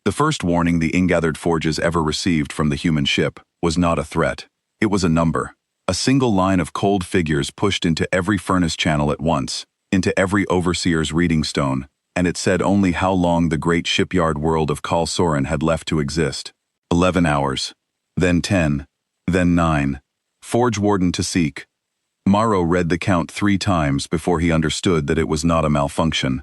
The first warning the ingathered forges ever received from the human ship was not a threat. It was a number. A single line of cold figures pushed into every furnace channel at once, into every overseer's reading stone, and it said only how long the great shipyard world of Kal Soren had left to exist. 11 hours. Then 10. Then 9. Forge Warden to seek. Morrow read the count 3 times before he understood that it was not a malfunction.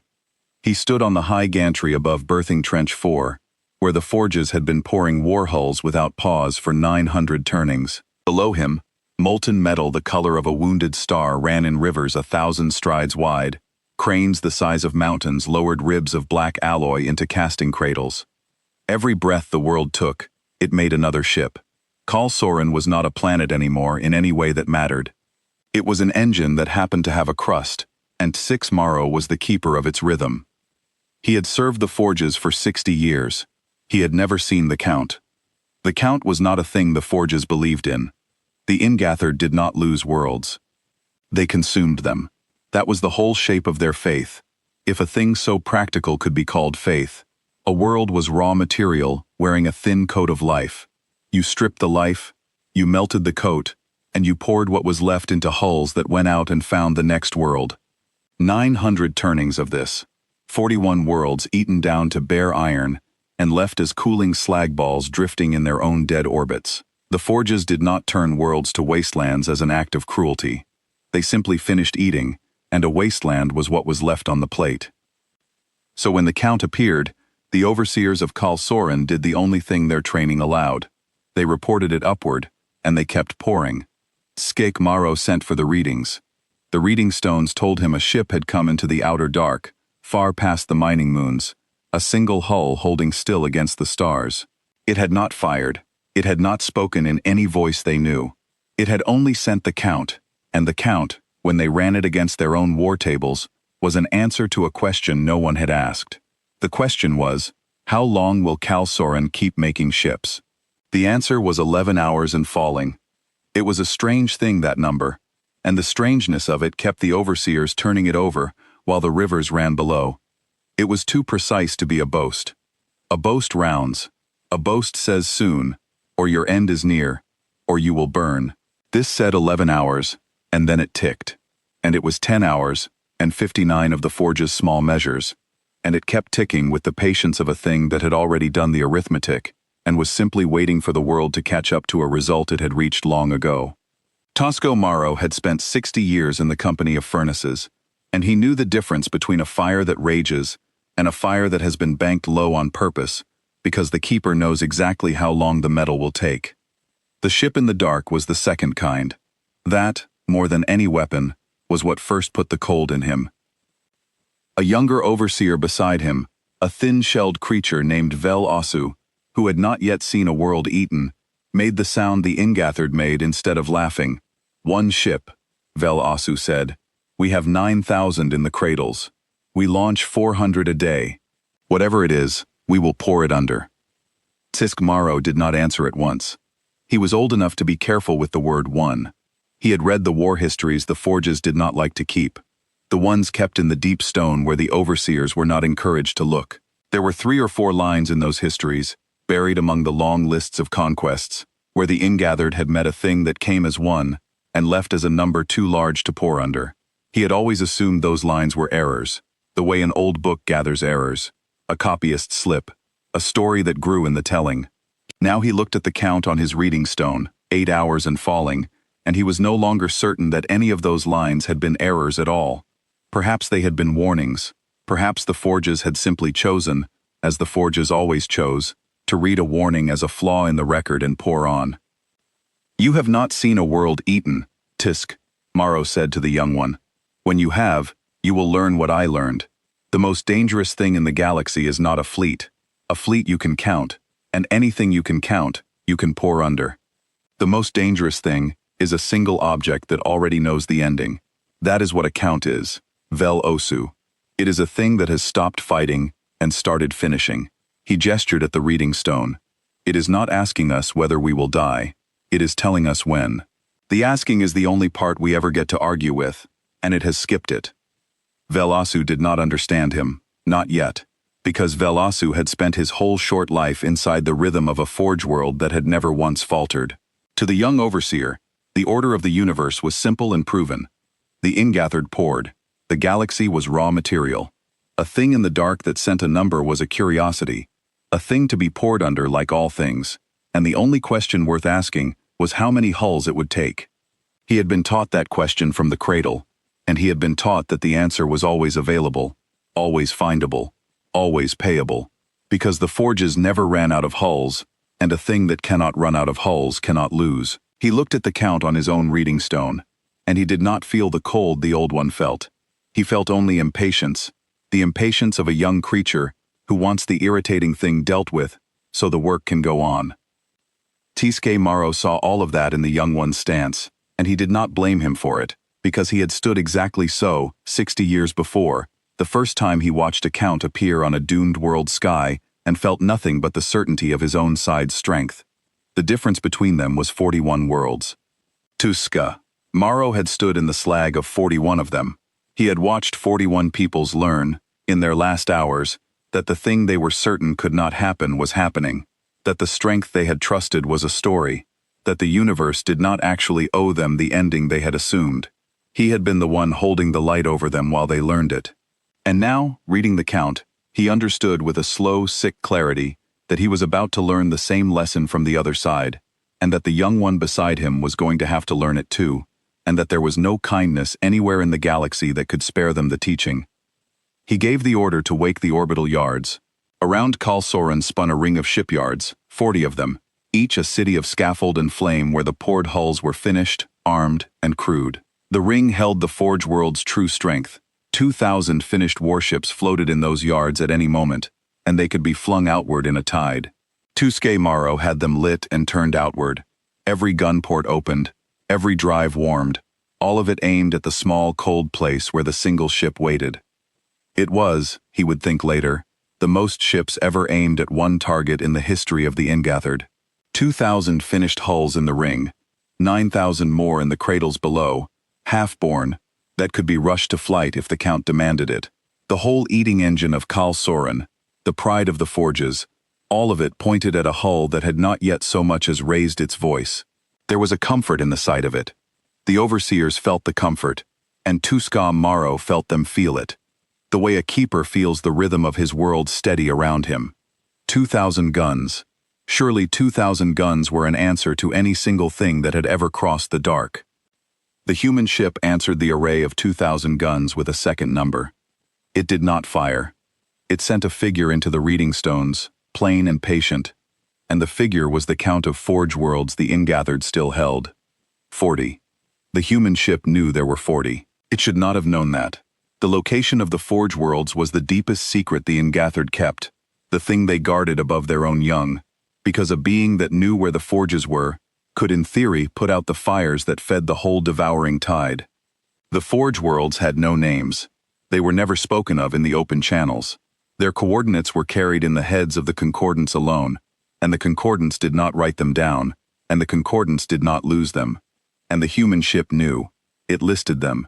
He stood on the high gantry above Berthing Trench 4, where the forges had been pouring war hulls without pause for 900 turnings. Below him, molten metal the color of a wounded star ran in rivers 1,000 strides wide. Cranes the size of mountains lowered ribs of black alloy into casting cradles. Every breath the world took, it made another ship. Kal Soren was not a planet anymore in any way that mattered. It was an engine that happened to have a crust, and Six Morrow was the keeper of its rhythm. He had served the forges for 60 years. He had never seen the count. The count was not a thing the forges believed in. The ingathered did not lose worlds. They consumed them. That was the whole shape of their faith. If a thing so practical could be called faith, a world was raw material wearing a thin coat of life. You stripped the life, you melted the coat, and you poured what was left into hulls that went out and found the next world. 900 turnings of this. 41 worlds eaten down to bare iron and left as cooling slag balls drifting in their own dead orbits. The forges did not turn worlds to wastelands as an act of cruelty. They simply finished eating, and a wasteland was what was left on the plate. So when the count appeared, the overseers of Kal Soren did the only thing their training allowed. They reported it upward, and they kept pouring. Skake Morrow sent for the readings. The reading stones told him a ship had come into the outer dark, far past the mining moons, a single hull holding still against the stars. It had not fired. It had not spoken in any voice they knew. It had only sent the count, and the count, when they ran it against their own war tables, was an answer to a question no one had asked. The question was, how long will Kal Soren keep making ships? The answer was 11 hours and falling. It was a strange thing, that number, and the strangeness of it kept the overseers turning it over while the rivers ran below. It was too precise to be a boast. A boast rounds. A boast says soon, or your end is near, or you will burn. This said 11 hours, and then it ticked. And it was 10 hours, and 59 of the forge's small measures, and it kept ticking with the patience of a thing that had already done the arithmetic, and was simply waiting for the world to catch up to a result it had reached long ago. Tosco Morrow had spent 60 years in the company of furnaces, and he knew the difference between a fire that rages and a fire that has been banked low on purpose, because the keeper knows exactly how long the metal will take. The ship in the dark was the second kind. That, more than any weapon, was what first put the cold in him. A younger overseer beside him, a thin-shelled creature named Vel Osu, who had not yet seen a world eaten, made the sound the ingathered made instead of laughing. "One ship," Vel Osu said. "We have 9,000 in the cradles. We launch 400 a day. Whatever it is, we will pour it under." Tisk Morrow did not answer at once. He was old enough to be careful with the word one. He had read the war histories the forges did not like to keep, the ones kept in the deep stone where the overseers were not encouraged to look. There were 3 or 4 lines in those histories, buried among the long lists of conquests, where the ingathered had met a thing that came as one and left as a number too large to pour under. He had always assumed those lines were errors, the way an old book gathers errors, a copyist's slip, a story that grew in the telling. Now he looked at the count on his reading stone, 8 hours and falling, and he was no longer certain that any of those lines had been errors at all. Perhaps they had been warnings. Perhaps the forges had simply chosen, as the forges always chose, to read a warning as a flaw in the record and pour on. "You have not seen a world eaten, Tisk," Morrow said to the young one. "When you have, you will learn what I learned. The most dangerous thing in the galaxy is not a fleet. A fleet you can count, and anything you can count, you can pour under. The most dangerous thing is a single object that already knows the ending. That is what a count is, Vel Osu. It is a thing that has stopped fighting and started finishing." He gestured at the reading stone. "It is not asking us whether we will die. It is telling us when. The asking is the only part we ever get to argue with, and it has skipped it." Vel Osu did not understand him, not yet. because Velasu had spent his whole short life inside the rhythm of a forge world that had never once faltered. To the young overseer, the order of the universe was simple and proven. The ingathered poured. The galaxy was raw material. A thing in the dark that sent a number was a curiosity, a thing to be poured under like all things, and the only question worth asking was how many hulls it would take. He had been taught that question from the cradle, and he had been taught that the answer was always available, always findable, always payable, because the forges never ran out of hulls, and a thing that cannot run out of hulls cannot lose. He looked at the count on his own reading stone, and he did not feel the cold the old one felt. He felt only impatience, the impatience of a young creature who wants the irritating thing dealt with so the work can go on. Tsuke Maro saw all of that in the young one's stance, and he did not blame him for it, because he had stood exactly so 60 years before, the first time he watched a count appear on a doomed world sky and felt nothing but the certainty of his own side's strength. The difference between them was 41 worlds. Tsuke Maro had stood in the slag of 41 of them. He had watched 41 peoples learn, in their last hours, that the thing they were certain could not happen was happening, that the strength they had trusted was a story, that the universe did not actually owe them the ending they had assumed. He had been the one holding the light over them while they learned it. And now, reading the count, he understood with a slow, sick clarity that he was about to learn the same lesson from the other side, and that the young one beside him was going to have to learn it too, and that there was no kindness anywhere in the galaxy that could spare them the teaching. He gave the order to wake the orbital yards. Around Kalsoran spun a ring of shipyards, 40 of them, each a city of scaffold and flame where the poured hulls were finished, armed, and crewed. The ring held the forge world's true strength. 2,000 finished warships floated in those yards at any moment, and they could be flung outward in a tide. Tsuke Maro had them lit and turned outward. Every gun port opened, every drive warmed, all of it aimed at the small, cold place where the single ship waited. It was, he would think later, the most ships ever aimed at one target in the history of the ingathered. 2,000 finished hulls in the ring, 9,000 more in the cradles below, half-born, that could be rushed to flight if the count demanded it. The whole eating engine of Kalsoran, the pride of the forges, all of it pointed at a hull that had not yet so much as raised its voice. There was a comfort in the sight of it. The overseers felt the comfort, and Tsuke Maro felt them feel it, the way a keeper feels the rhythm of his world steady around him. 2,000 guns. Surely 2,000 guns were an answer to any single thing that had ever crossed the dark. The human ship answered the array of 2,000 guns with a second number. It did not fire. It sent a figure into the reading stones, plain and patient, and the figure was the count of forge worlds the ingathered still held. 40. The human ship knew there were 40. It should not have known that. The location of the forge worlds was the deepest secret the ingathered kept, the thing they guarded above their own young, because a being that knew where the forges were could in theory put out the fires that fed the whole devouring tide. The forge worlds had no names. They were never spoken of in the open channels. Their coordinates were carried in the heads of the concordance alone, and the concordance did not write them down, and the concordance did not lose them. And the human ship knew. It listed them.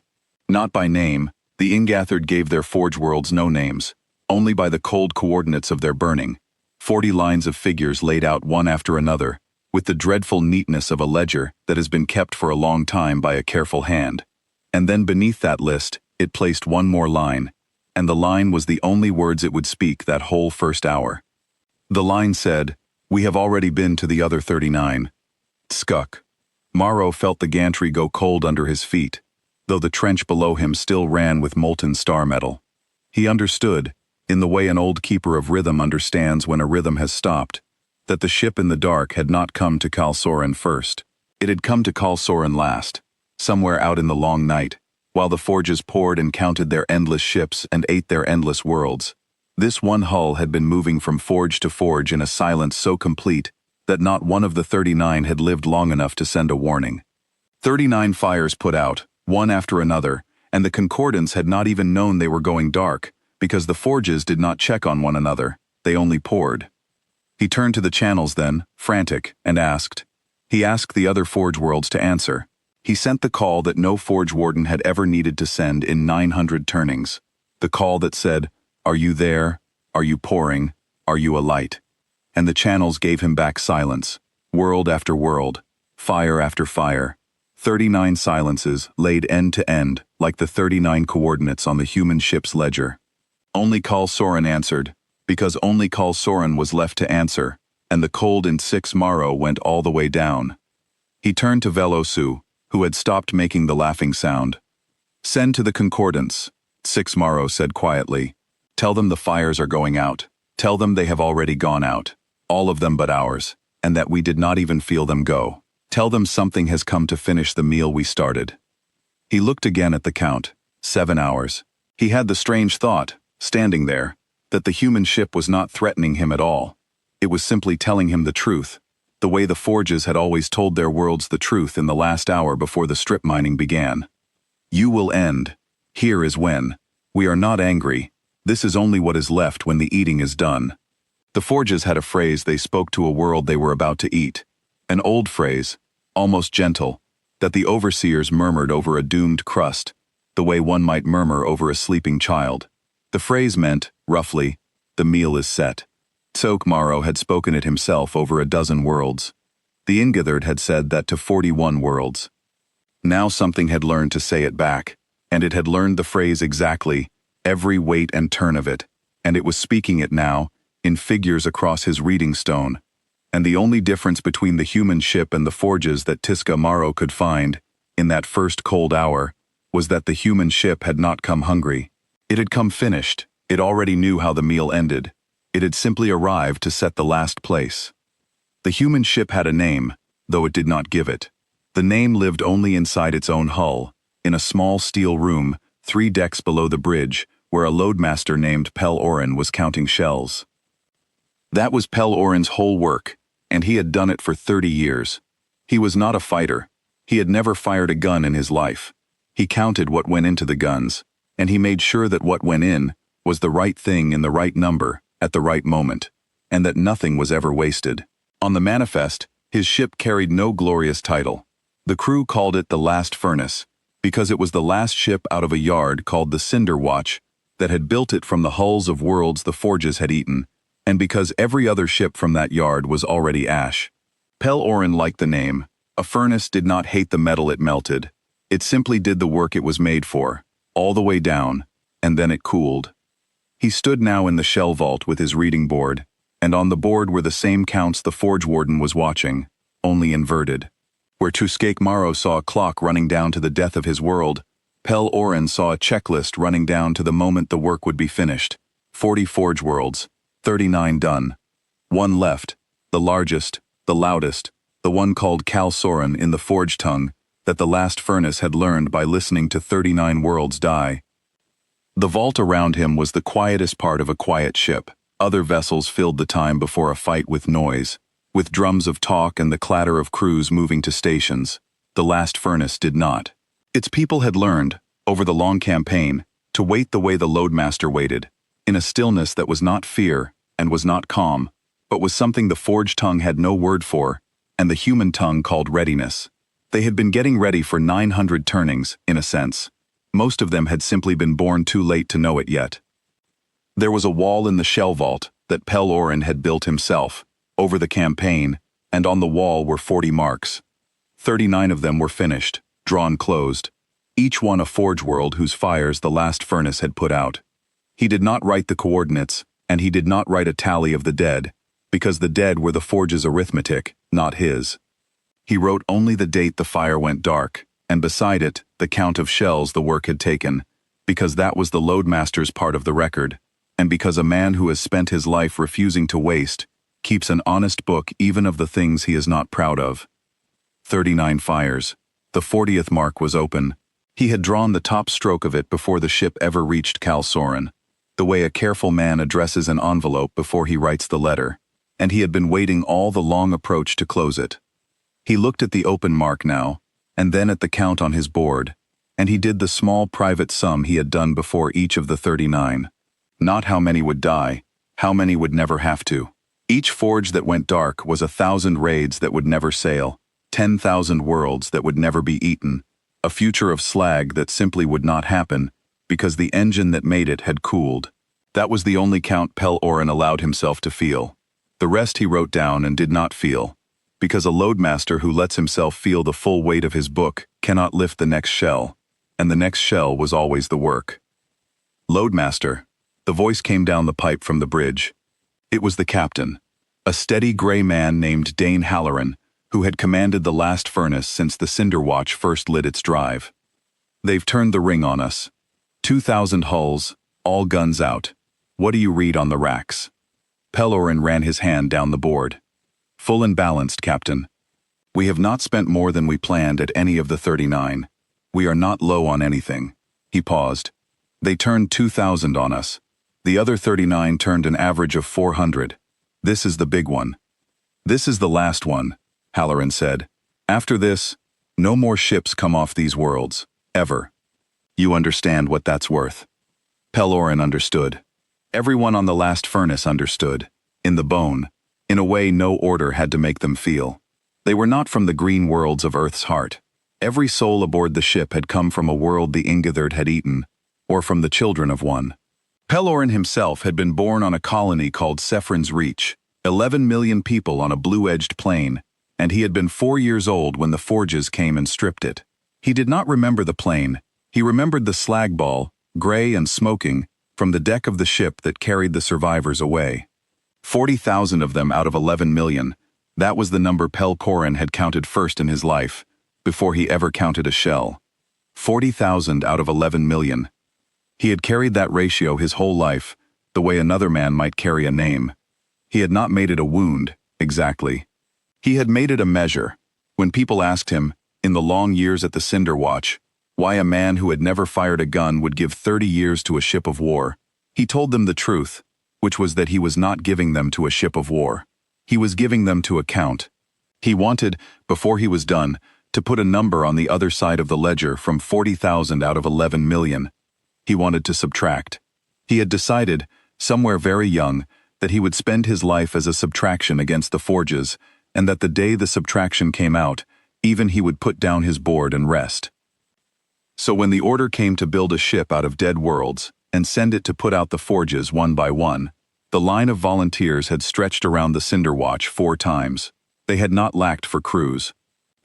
Not by name, the ingathered gave their forge worlds no names, only by the cold coordinates of their burning. 40 lines of figures laid out one after another, with the dreadful neatness of a ledger that has been kept for a long time by a careful hand. And then beneath that list, it placed one more line, and the line was the only words it would speak that whole first hour. The line said, "We have already been to the other 39. Tsuke Maro felt the gantry go cold under his feet, though the trench below him still ran with molten star metal. He understood, in the way an old keeper of rhythm understands when a rhythm has stopped, that the ship in the dark had not come to Kalsoran first. It had come to Kalsoran last, somewhere out in the long night, while the forges poured and counted their endless ships and ate their endless worlds. This one hull had been moving from forge to forge in a silence so complete that not one of the 39 had lived long enough to send a warning. 39 fires put out, one after another, and the concordance had not even known they were going dark, because the forges did not check on one another, they only poured. He turned to the channels then, frantic, and asked. He asked the other forge worlds to answer. He sent the call that no forge warden had ever needed to send in 900 turnings. The call that said, "Are you there? Are you pouring? Are you a light? And the channels gave him back silence, world after world, fire after fire. 39 silences laid end to end like the 39 coordinates on the human ship's ledger. Only Kal Soren answered, because only Kal Soren was left to answer, and the cold in 6 Morrow went all the way down. He turned to Velosu, who had stopped making the laughing sound. Send to the concordance, 6 Morrow said quietly. Tell them the fires are going out. Tell them they have already gone out, all of them but ours, and that we did not even feel them go. Tell them something has come to finish the meal we started. He looked again at the count, 7 hours. He had the strange thought, standing there, that the human ship was not threatening him at all. It was simply telling him the truth, the way the forges had always told their worlds the truth in the last hour before the strip mining began. You will end. Here is when. We are not angry. This is only what is left when the eating is done. The forges had a phrase they spoke to a world they were about to eat. An old phrase, almost gentle, that the overseers murmured over a doomed crust, the way one might murmur over a sleeping child. The phrase meant, roughly, the meal is set. Sok Morrow had spoken it himself over a dozen worlds. The Ingithard had said that to 41 worlds. Now something had learned to say it back, and it had learned the phrase exactly, every weight and turn of it, and it was speaking it now, in figures across his reading stone. And the only difference between the human ship and the forges that Tiska Morrow could find, in that first cold hour, was that the human ship had not come hungry. It had come finished. It already knew how the meal ended. It had simply arrived to set the last place. The human ship had a name, though it did not give it. The name lived only inside its own hull, in a small steel room, 3 decks below the bridge, where a loadmaster named Pel Orin was counting shells. That was Pel Orin's whole work, and he had done it for 30 years. He was not a fighter. He had never fired a gun in his life. He counted what went into the guns, and he made sure that what went in was the right thing in the right number at the right moment, and that nothing was ever wasted. On the manifest, his ship carried no glorious title. The crew called it the Last Furnace, because it was the last ship out of a yard called the Cinder Watch that had built it from the hulls of worlds the forges had eaten, and because every other ship from that yard was already ash. Pel Orin liked the name. A furnace did not hate the metal it melted. It simply did the work it was made for, all the way down, and then it cooled. He stood now in the shell vault with his reading board, and on the board were the same counts the forge warden was watching, only inverted. Where Tuskake Morrow saw a clock running down to the death of his world, Pel Orin saw a checklist running down to the moment the work would be finished. 40 forge worlds, 39 done. 1 left, the largest, the loudest, the one called Kal Soren in the forge tongue that the last furnace had learned by listening to 39 worlds die. The vault around him was the quietest part of a quiet ship. Other vessels filled the time before a fight with noise, with drums of talk and the clatter of crews moving to stations. The last furnace did not. Its people had learned, over the long campaign, to wait the way the loadmaster waited, in a stillness that was not fear and was not calm, but was something the forge tongue had no word for, and the human tongue called readiness. They had been getting ready for 900 turnings, in a sense. Most of them had simply been born too late to know it yet. There was a wall in the shell vault that Pel Orin had built himself, over the campaign, and on the wall were 40 marks. 39 of them were finished, drawn closed, each one a forge world whose fires the last furnace had put out. He did not write the coordinates, and he did not write a tally of the dead, because the dead were the forge's arithmetic, not his. He wrote only the date the fire went dark, and beside it, the count of shells the work had taken, because that was the loadmaster's part of the record, and because a man who has spent his life refusing to waste keeps an honest book even of the things he is not proud of. 39 fires. The 40th mark was open. He had drawn the top stroke of it before the ship ever reached Kal Soren, the way a careful man addresses an envelope before he writes the letter, and he had been waiting all the long approach to close it. He looked at the open mark now, and then at the count on his board, and he did the small private sum he had done before each of the 39. Not how many would die, how many would never have to. Each forge that went dark was 1,000 raids that would never sail, 10,000 worlds that would never be eaten, a future of slag that simply would not happen, because the engine that made it had cooled. That was the only count Pellorin allowed himself to feel. The rest he wrote down and did not feel, because a loadmaster who lets himself feel the full weight of his book cannot lift the next shell, and the next shell was always the work. Loadmaster. The voice came down the pipe from the bridge. It was the captain, a steady gray man named Dane Halloran, who had commanded the last furnace since the Cinder Watch first lit its drive. They've turned the ring on us. 2,000 hulls, all guns out. What do you read on the racks? Pellorin ran his hand down the board. Full and balanced, Captain. We have not spent more than we planned at any of the 39. We are not low on anything. He paused. They turned 2,000 on us. The other 39 turned an average of 400. This is the big one. This is the last one, Halloran said. After this, no more ships come off these worlds, ever. You understand what that's worth. Pellorin understood. Everyone on the last furnace understood. In the bone, in a way no order had to make them feel. They were not from the green worlds of Earth's heart. Every soul aboard the ship had come from a world the Ingithard had eaten, or from the children of one. Pellorin himself had been born on a colony called Sephron's Reach, 11 million people on a blue-edged plain, and he had been 4 years old when the Forges came and stripped it. He did not remember the plane. He remembered the slag ball, gray and smoking, from the deck of the ship that carried the survivors away. 40,000 of them out of 11 million. That was the number Pellorin had counted first in his life, before he ever counted a shell. 40,000 out of 11 million. He had carried that ratio his whole life, the way another man might carry a name. He had not made it a wound, exactly. He had made it a measure. When people asked him, in the long years at the Cinder Watch, why a man who had never fired a gun would give 30 years to a ship of war, he told them the truth, which was that he was not giving them to a ship of war. He was giving them to a count. He wanted, before he was done, to put a number on the other side of the ledger from 40,000 out of 11 million. He wanted to subtract. He had decided, somewhere very young, that he would spend his life as a subtraction against the Forges, and that the day the subtraction came out, even he would put down his board and rest. So when the order came to build a ship out of dead worlds and send it to put out the Forges one by one, the line of volunteers had stretched around the Cinder Watch 4 times. They had not lacked for crews.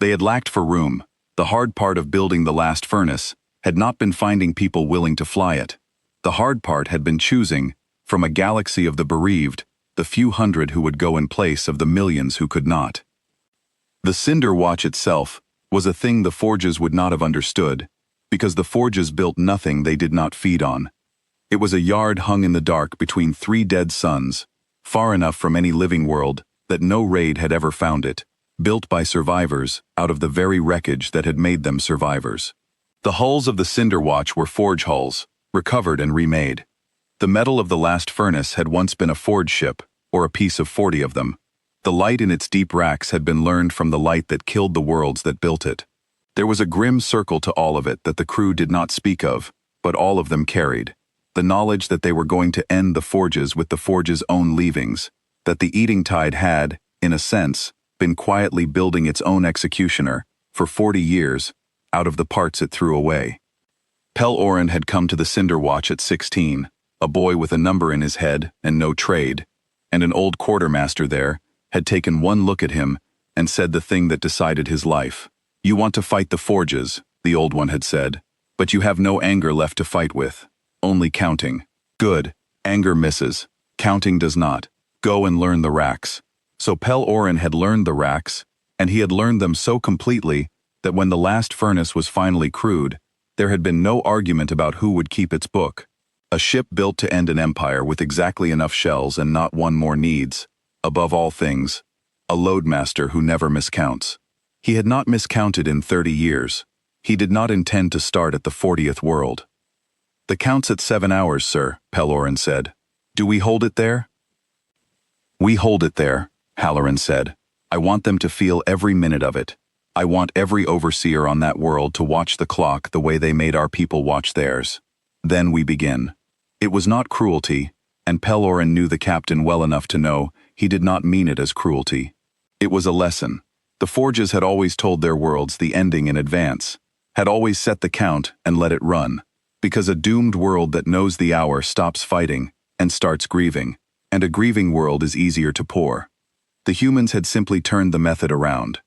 They had lacked for room. The hard part of building the last furnace had not been finding people willing to fly it. The hard part had been choosing, from a galaxy of the bereaved, the few hundred who would go in place of the millions who could not. The Cinder Watch itself was a thing the Forges would not have understood, because the Forges built nothing they did not feed on. It was a yard hung in the dark between 3 dead suns, far enough from any living world that no raid had ever found it, built by survivors out of the very wreckage that had made them survivors. The hulls of the Cinder Watch were forge hulls, recovered and remade. The metal of the last furnace had once been a forge ship, or a piece of 40 of them. The light in its deep racks had been learned from the light that killed the worlds that built it. There was a grim circle to all of it that the crew did not speak of, but all of them carried. The knowledge that they were going to end the Forges with the Forge's own leavings, that the eating tide had, in a sense, been quietly building its own executioner, for 40 years, out of the parts it threw away. Pellorin had come to the Cinder Watch at 16, a boy with a number in his head and no trade, and an old quartermaster there had taken one look at him and said the thing that decided his life. You want to fight the Forges, the old one had said, but you have no anger left to fight with. Only counting. Good. Anger misses. Counting does not. Go and learn the racks. So Pellorin had learned the racks, and he had learned them so completely that when the last furnace was finally crewed, there had been no argument about who would keep its book. A ship built to end an empire with exactly enough shells and not one more needs. Above all things, a loadmaster who never miscounts. He had not miscounted in 30 years. He did not intend to start at the 40th world. The count's at 7 hours, sir, Pellorin said. Do we hold it there? We hold it there, Halloran said. I want them to feel every minute of it. I want every overseer on that world to watch the clock the way they made our people watch theirs. Then we begin. It was not cruelty, and Pellorin knew the captain well enough to know he did not mean it as cruelty. It was a lesson. The Forges had always told their worlds the ending in advance, had always set the count and let it run, because a doomed world that knows the hour stops fighting and starts grieving, and a grieving world is easier to pour. The humans had simply turned the method around.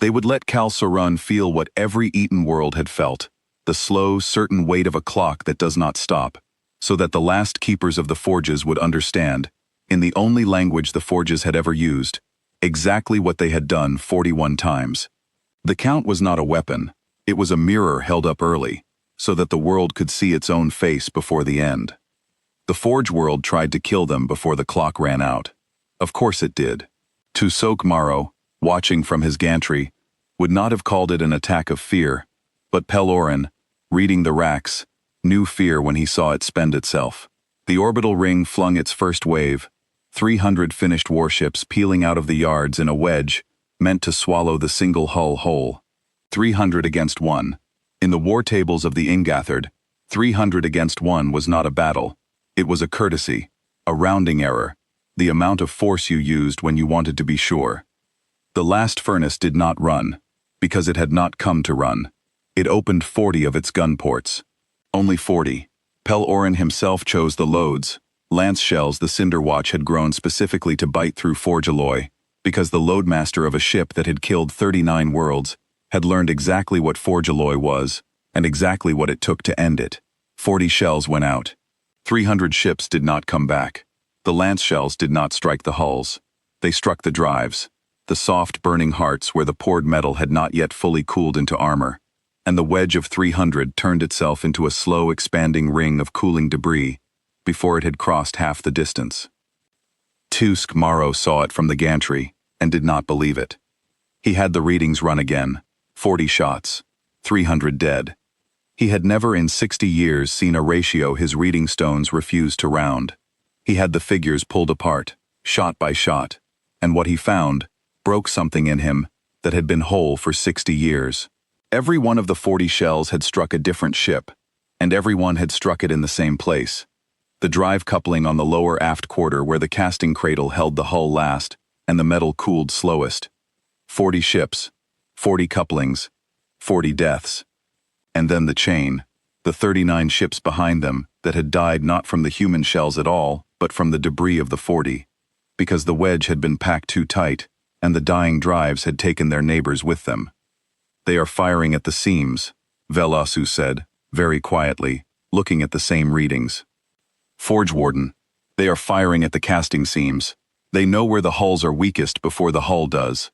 They would let Kal Surun feel what every eaten world had felt, the slow, certain weight of a clock that does not stop, so that the last keepers of the forges would understand, in the only language the forges had ever used, exactly what they had done 41 times. The count was not a weapon, it was a mirror held up early, so that the world could see its own face before the end. The forge world tried to kill them before the clock ran out. Of course it did. Tusok Maro, watching from his gantry, would not have called it an attack of fear, but Pelorin, reading the racks, knew fear when he saw it spend itself. The orbital ring flung its first wave, 300 finished warships peeling out of the yards in a wedge, meant to swallow the single hull whole. 300 against 1. In the war tables of the Ingathard, 300 against 1 was not a battle. It was a courtesy, a rounding error, the amount of force you used when you wanted to be sure. The last furnace did not run, because it had not come to run. It opened 40 of its gun ports. Only 40. Pelorin himself chose the loads. Lance shells the Cinderwatch had grown specifically to bite through forge alloy, because the loadmaster of a ship that had killed 39 worlds had learned exactly what forge alloy was, and exactly what it took to end it. 40 shells went out. 300 ships did not come back. The lance shells did not strike the hulls. They struck the drives, the soft burning hearts where the poured metal had not yet fully cooled into armor, and the wedge of 300 turned itself into a slow expanding ring of cooling debris before it had crossed half the distance. Tusk Maro saw it from the gantry and did not believe it. He had the readings run again, 40 shots, 300 dead. He had never in 60 years seen a ratio his reading stones refused to round. He had the figures pulled apart, shot by shot, and what he found broke something in him that had been whole for 60 years. Every one of the 40 shells had struck a different ship, and every one had struck it in the same place. The drive coupling on the lower aft quarter where the casting cradle held the hull last, and the metal cooled slowest. 40 ships, 40 couplings, 40 deaths. And then the chain, the 39 ships behind them that had died not from the human shells at all, but from the debris of the 40, because the wedge had been packed too tight, and the dying drives had taken their neighbors with them. They are firing at the seams, Velasu said, very quietly, looking at the same readings. Forge Warden, they are firing at the casting seams. They know where the hulls are weakest before the hull does.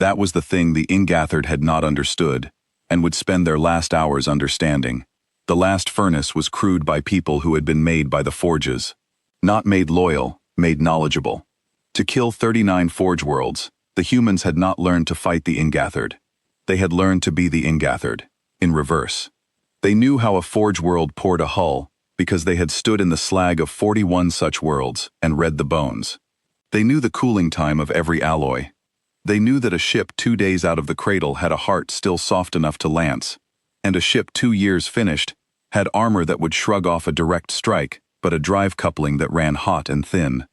That was the thing the Ingathard had not understood, and would spend their last hours understanding. The last furnace was crewed by people who had been made by the forges. Not made loyal, made knowledgeable. To kill 39 forge worlds, the humans had not learned to fight the Ingathard. They had learned to be the Ingathard, in reverse. They knew how a forge world poured a hull, because they had stood in the slag of 41 such worlds and read the bones. They knew the cooling time of every alloy. They knew that a ship 2 days out of the cradle had a heart still soft enough to lance, and a ship 2 years finished had armor that would shrug off a direct strike, but a drive coupling that ran hot and thin.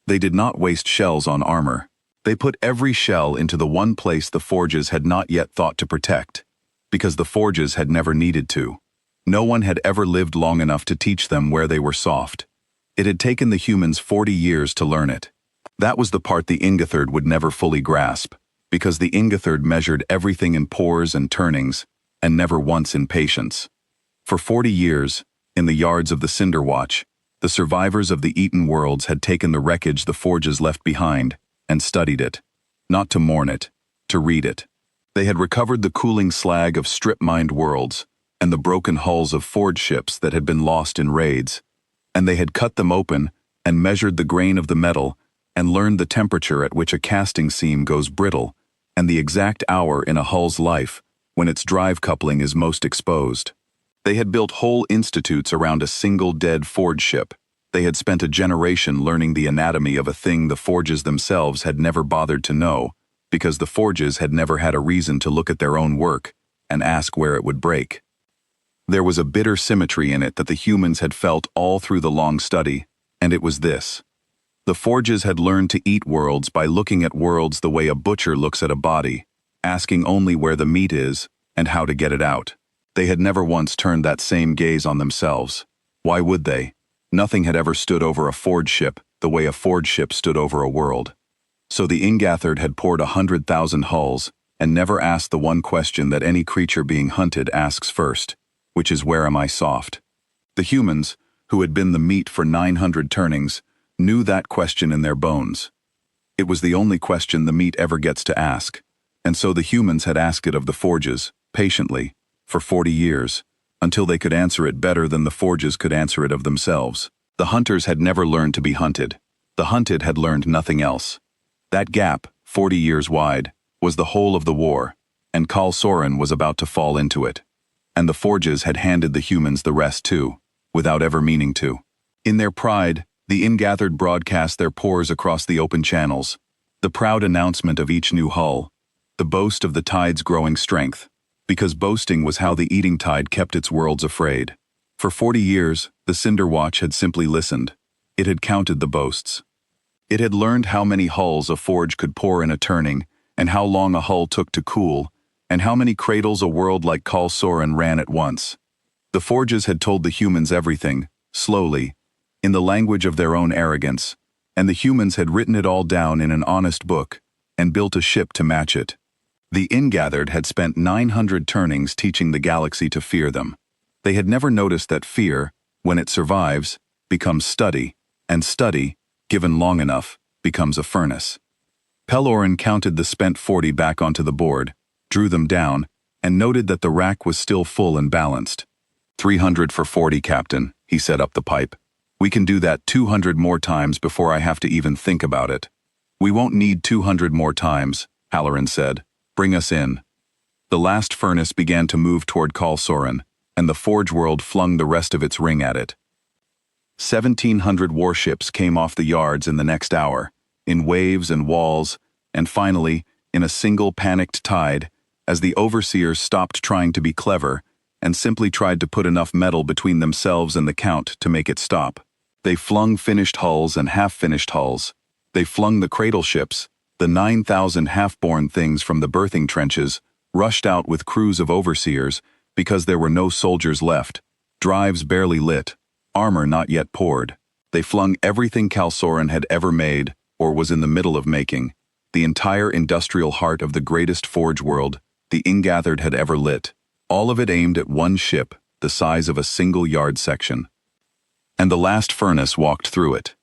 They did not waste shells on armor. They put every shell into the one place the forges had not yet thought to protect, because the forges had never needed to. No one had ever lived long enough to teach them where they were soft. It had taken the humans 40 years to learn it. That was the part the Ingathard would never fully grasp, because the Ingathard measured everything in pores and turnings, and never once in patience. For 40 years, in the yards of the Cinderwatch, the survivors of the eaten worlds had taken the wreckage the forges left behind, and studied it. Not to mourn it, to read it. They had recovered the cooling slag of strip-mined worlds, and the broken hulls of forge ships that had been lost in raids, and they had cut them open, and measured the grain of the metal, and learned the temperature at which a casting seam goes brittle, and the exact hour in a hull's life when its drive coupling is most exposed. They had built whole institutes around a single dead forge ship. They had spent a generation learning the anatomy of a thing the forges themselves had never bothered to know, because the forges had never had a reason to look at their own work and ask where it would break. There was a bitter symmetry in it that the humans had felt all through the long study, and it was this. The forges had learned to eat worlds by looking at worlds the way a butcher looks at a body, asking only where the meat is and how to get it out. They had never once turned that same gaze on themselves. Why would they? Nothing had ever stood over a forge ship the way a forge ship stood over a world. So the Ingathered had poured 100,000 hulls and never asked the one question that any creature being hunted asks first, which is, where am I soft? The humans, who had been the meat for 900 turnings, knew that question in their bones. It was the only question the meat ever gets to ask, and so the humans had asked it of the forges, patiently, for 40 years, until they could answer it better than the forges could answer it of themselves. The hunters had never learned to be hunted. The hunted had learned nothing else. That gap, 40 years wide, was the whole of the war, and Kal Soren was about to fall into it. And the forges had handed the humans the rest too, without ever meaning to. In their pride, the Ingathered broadcast their pores across the open channels, the proud announcement of each new hull, the boast of the tide's growing strength, because boasting was how the eating tide kept its worlds afraid. For 40 years, the Cinder Watch had simply listened. It had counted the boasts. It had learned how many hulls a forge could pour in a turning, and how long a hull took to cool, and how many cradles a world like Kal Soren ran at once. The forges had told the humans everything, slowly, in the language of their own arrogance, and the humans had written it all down in an honest book, and built a ship to match it. The Ingathered had spent 900 turnings teaching the galaxy to fear them. They had never noticed that fear, when it survives, becomes study, and study, given long enough, becomes a furnace. Pelorin counted the spent 40 back onto the board, drew them down, and noted that the rack was still full and balanced. 300 for 40, Captain, he said up the pipe. We can do that 200 more times before I have to even think about it. We won't need 200 more times, Halloran said. Bring us in. The last furnace began to move toward Kal Soren, and the forge world flung the rest of its ring at it. 1,700 warships came off the yards in the next hour, in waves and walls, and finally, in a single panicked tide, as the overseers stopped trying to be clever and simply tried to put enough metal between themselves and the count to make it stop. They flung finished hulls and half-finished hulls. They flung the cradle ships, the 9,000 half-born things from the birthing trenches, rushed out with crews of overseers because there were no soldiers left, drives barely lit, armor not yet poured. They flung everything Kal Soren had ever made, or was in the middle of making, the entire industrial heart of the greatest forge world the Ingathered had ever lit, all of it aimed at one ship, the size of a single yard section. And the last furnace walked through it.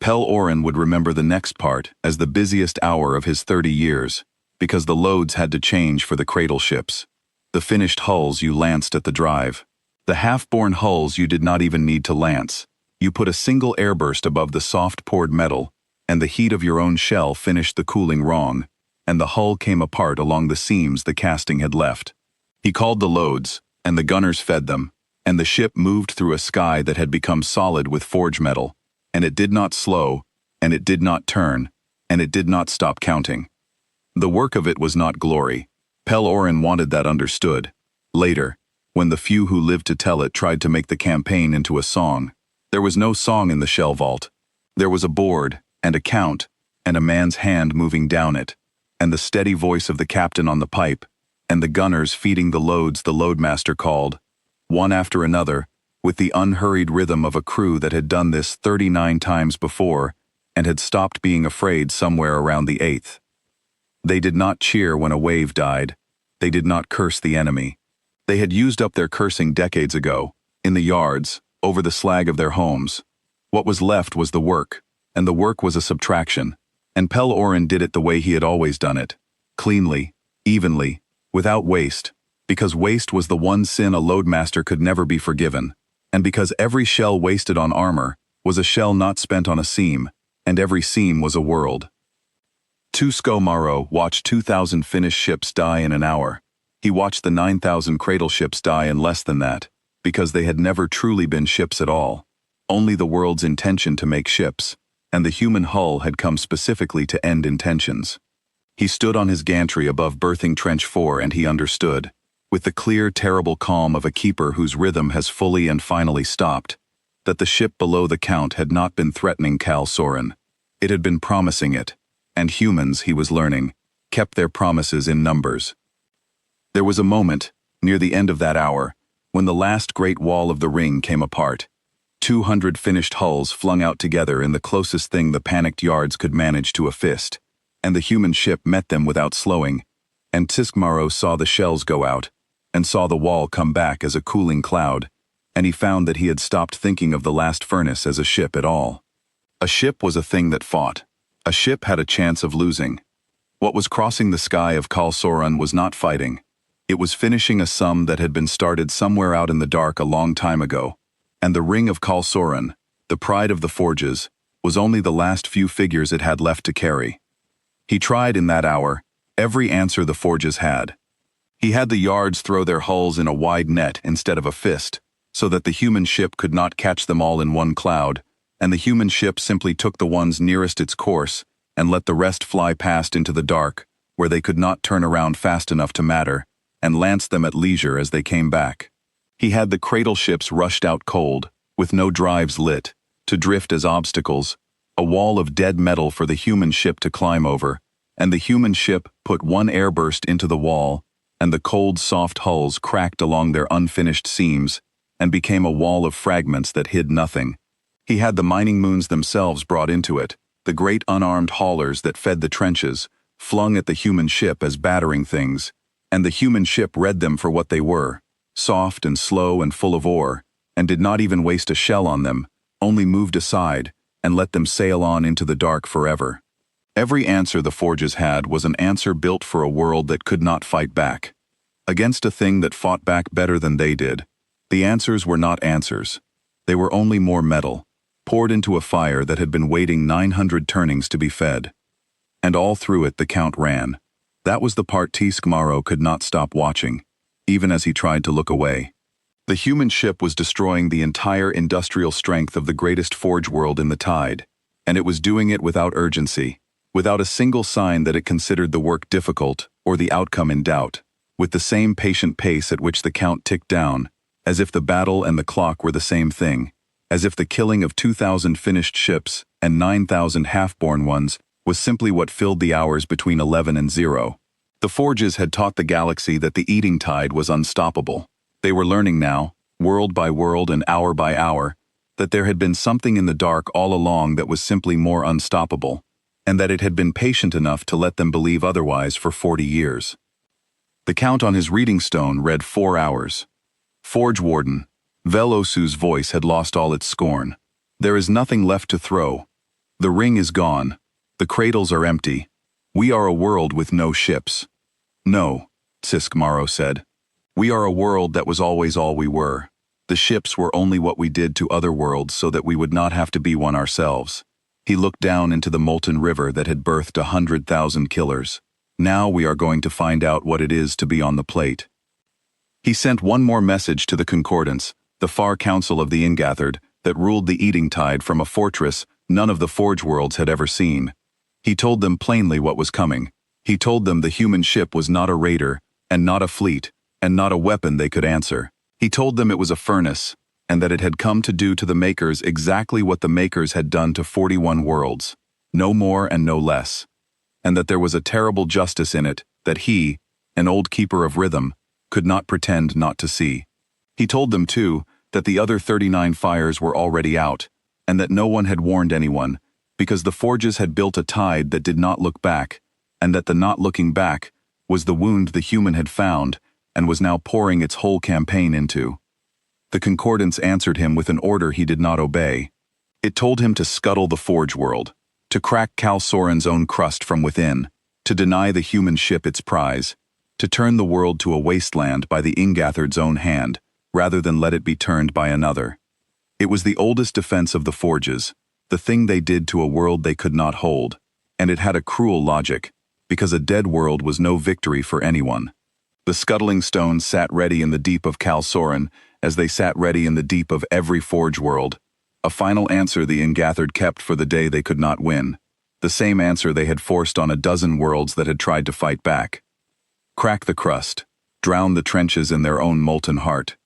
Pelorin would remember the next part as the busiest hour of his 30 years, because the loads had to change for the cradle ships. The finished hulls you lanced at the drive. The half-born hulls you did not even need to lance. You put a single airburst above the soft poured metal, and the heat of your own shell finished the cooling wrong, and the hull came apart along the seams the casting had left. He called the loads, and the gunners fed them, and the ship moved through a sky that had become solid with forge metal, and it did not slow, and it did not turn, and it did not stop counting. The work of it was not glory. Pelorin wanted that understood. Later, when the few who lived to tell it tried to make the campaign into a song, there was no song in the shell vault. There was a board, and a count, and a man's hand moving down it, and the steady voice of the captain on the pipe, and the gunners feeding the loads the loadmaster called, one after another, with the unhurried rhythm of a crew that had done this 39 times before and had stopped being afraid somewhere around the 8th. They did not cheer when a wave died. They did not curse the enemy. They had used up their cursing decades ago, in the yards, over the slag of their homes. What was left was the work, and the work was a subtraction, and Pelorin did it the way he had always done it, cleanly, evenly, without waste, because waste was the one sin a loadmaster could never be forgiven, and because every shell wasted on armor was a shell not spent on a seam, and every seam was a world. Tusko Morrow watched 2,000 Finnish ships die in an hour. He watched the 9,000 cradle ships die in less than that, because they had never truly been ships at all, only the world's intention to make ships, and the human hull had come specifically to end intentions. He stood on his gantry above berthing trench 4 and he understood, with the clear, terrible calm of a keeper whose rhythm has fully and finally stopped, that the ship below the count had not been threatening Kal Soren. It had been promising it, and humans, he was learning, kept their promises in numbers. There was a moment, near the end of that hour, when the last great wall of the ring came apart. 200 finished hulls flung out together in the closest thing the panicked yards could manage to a fist, and the human ship met them without slowing, and Tiskmaro saw the shells go out, and saw the wall come back as a cooling cloud, and he found that he had stopped thinking of the last furnace as a ship at all. A ship was a thing that fought. A ship had a chance of losing. What was crossing the sky of Kalsoran was not fighting. It was finishing a sum that had been started somewhere out in the dark a long time ago, and the ring of Kalsoran, the pride of the forges, was only the last few figures it had left to carry. He tried in that hour every answer the forges had. He had the yards throw their hulls in a wide net instead of a fist, so that the human ship could not catch them all in one cloud, and the human ship simply took the ones nearest its course and let the rest fly past into the dark, where they could not turn around fast enough to matter, and lance them at leisure as they came back. He had the cradle ships rushed out cold, with no drives lit, to drift as obstacles, a wall of dead metal for the human ship to climb over, and the human ship put one airburst into the wall, and the cold, soft hulls cracked along their unfinished seams, and became a wall of fragments that hid nothing. He had the mining moons themselves brought into it, the great unarmed haulers that fed the trenches, flung at the human ship as battering things, and the human ship read them for what they were, soft and slow and full of ore, and did not even waste a shell on them, only moved aside, and let them sail on into the dark forever. Every answer the forges had was an answer built for a world that could not fight back. Against a thing that fought back better than they did, the answers were not answers. They were only more metal, poured into a fire that had been waiting 900 turnings to be fed. And all through it the Count ran. That was the part Tiskmaro could not stop watching, even as he tried to look away. The human ship was destroying the entire industrial strength of the greatest forge world in the tide, and it was doing it without urgency, without a single sign that it considered the work difficult or the outcome in doubt, with the same patient pace at which the Count ticked down, as if the battle and the clock were the same thing, as if the killing of 2,000 finished ships and 9,000 half-born ones was simply what filled the hours between 11 and 0. The forges had taught the galaxy that the eating tide was unstoppable. They were learning now, world by world and hour by hour, that there had been something in the dark all along that was simply more unstoppable, and that it had been patient enough to let them believe otherwise for 40 years. The Count on his reading stone read 4 hours. Forge Warden, Velosu's voice had lost all its scorn. There is nothing left to throw. The ring is gone. The cradles are empty. We are a world with no ships. No, Tiskmaro said. We are a world that was always all we were. The ships were only what we did to other worlds so that we would not have to be one ourselves. He looked down into the molten river that had birthed 100,000 killers. Now we are going to find out what it is to be on the plate. He sent one more message to the Concordance, the far council of the Ingathered, that ruled the eating tide from a fortress none of the Forge worlds had ever seen. He told them plainly what was coming. He told them the human ship was not a raider, and not a fleet, and not a weapon they could answer. He told them it was a furnace, and that it had come to do to the Makers exactly what the Makers had done to 41 worlds, no more and no less, and that there was a terrible justice in it that he, an old keeper of rhythm, could not pretend not to see. He told them, too, that the other 39 fires were already out, and that no one had warned anyone, because the forges had built a tide that did not look back, and that the not looking back was the wound the human had found and was now pouring its whole campaign into. The Concordance answered him with an order he did not obey. It told him to scuttle the Forge world, to crack Kalsoran's own crust from within, to deny the human ship its prize, to turn the world to a wasteland by the Ingathered's own hand, rather than let it be turned by another. It was the oldest defense of the Forges, the thing they did to a world they could not hold, and it had a cruel logic, because a dead world was no victory for anyone. The scuttling stones sat ready in the deep of Kalsoran, as they sat ready in the deep of every Forge world. A final answer the Ingathered kept for the day they could not win, the same answer they had forced on a dozen worlds that had tried to fight back. Crack the crust, drown the trenches in their own molten heart.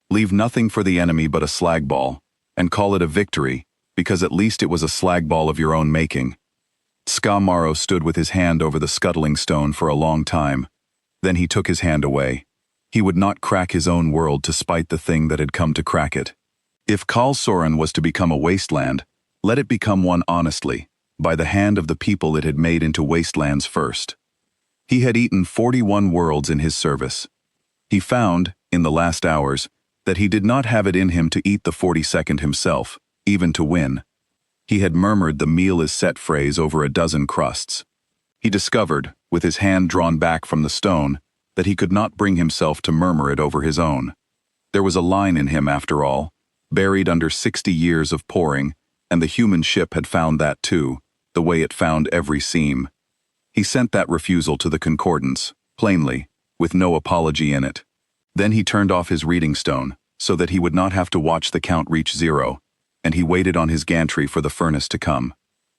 Leave nothing for the enemy but a slag ball, and call it a victory, because at least it was a slag ball of your own making. Tiskmaro stood with his hand over the scuttling stone for a long time. Then he took his hand away. He would not crack his own world to spite the thing that had come to crack it. If Kal Soren was to become a wasteland, let it become one honestly, by the hand of the people it had made into wastelands first. He had eaten 41 worlds in his service. He found, in the last hours, that he did not have it in him to eat the 42nd himself, even to win. He had murmured the meal is set phrase over a dozen crusts. He discovered, with his hand drawn back from the stone, that he could not bring himself to murmur it over his own. There was a line in him, after all, buried under 60 years of pouring, and the human ship had found that too, the way it found every seam. He sent that refusal to the concordance, plainly, with no apology in it. Then he turned off his reading stone, so that he would not have to watch the count reach 0, and he waited on his gantry for the furnace to come.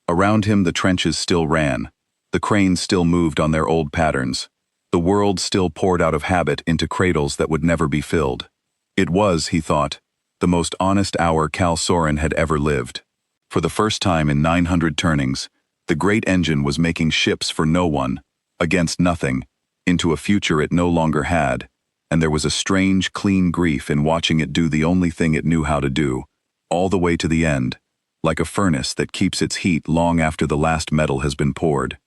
Around him the trenches still ran, the cranes still moved on their old patterns, the world still poured out of habit into cradles that would never be filled. It was, he thought, the most honest hour Kal Soren had ever lived. For the first time in 900 turnings, the great engine was making ships for no one, against nothing, into a future it no longer had, and there was a strange, clean grief in watching it do the only thing it knew how to do, all the way to the end, like a furnace that keeps its heat long after the last metal has been poured.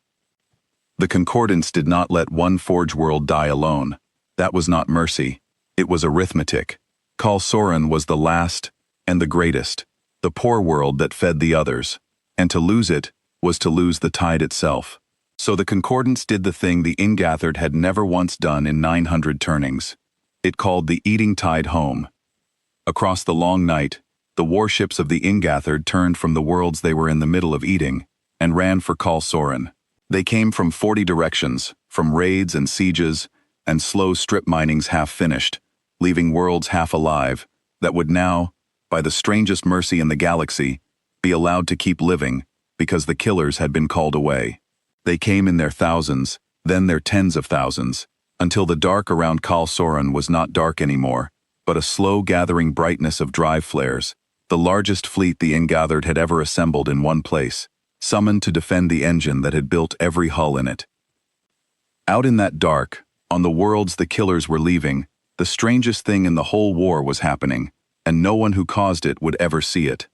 The concordance did not let one forge world die alone. That was not mercy. It was arithmetic. Kal Soren was the last and the greatest, the poor world that fed the others, and to lose it was to lose the tide itself. So the concordance did the thing the ingathered had never once done in 900 turnings. It called the eating tide home. Across the long night, the warships of the ingathered turned from the worlds they were in the middle of eating, and ran for Kal Soren. They came from 40 directions, from raids and sieges, and slow strip minings half finished, leaving worlds half alive, that would now, by the strangest mercy in the galaxy, be allowed to keep living, because the killers had been called away. They came in their thousands, then their tens of thousands, until the dark around Kal Soren was not dark anymore, but a slow gathering brightness of drive flares, the largest fleet the ingathered had ever assembled in one place, summoned to defend the engine that had built every hull in it. Out in that dark, on the worlds the killers were leaving, the strangest thing in the whole war was happening, and no one who caused it would ever see it.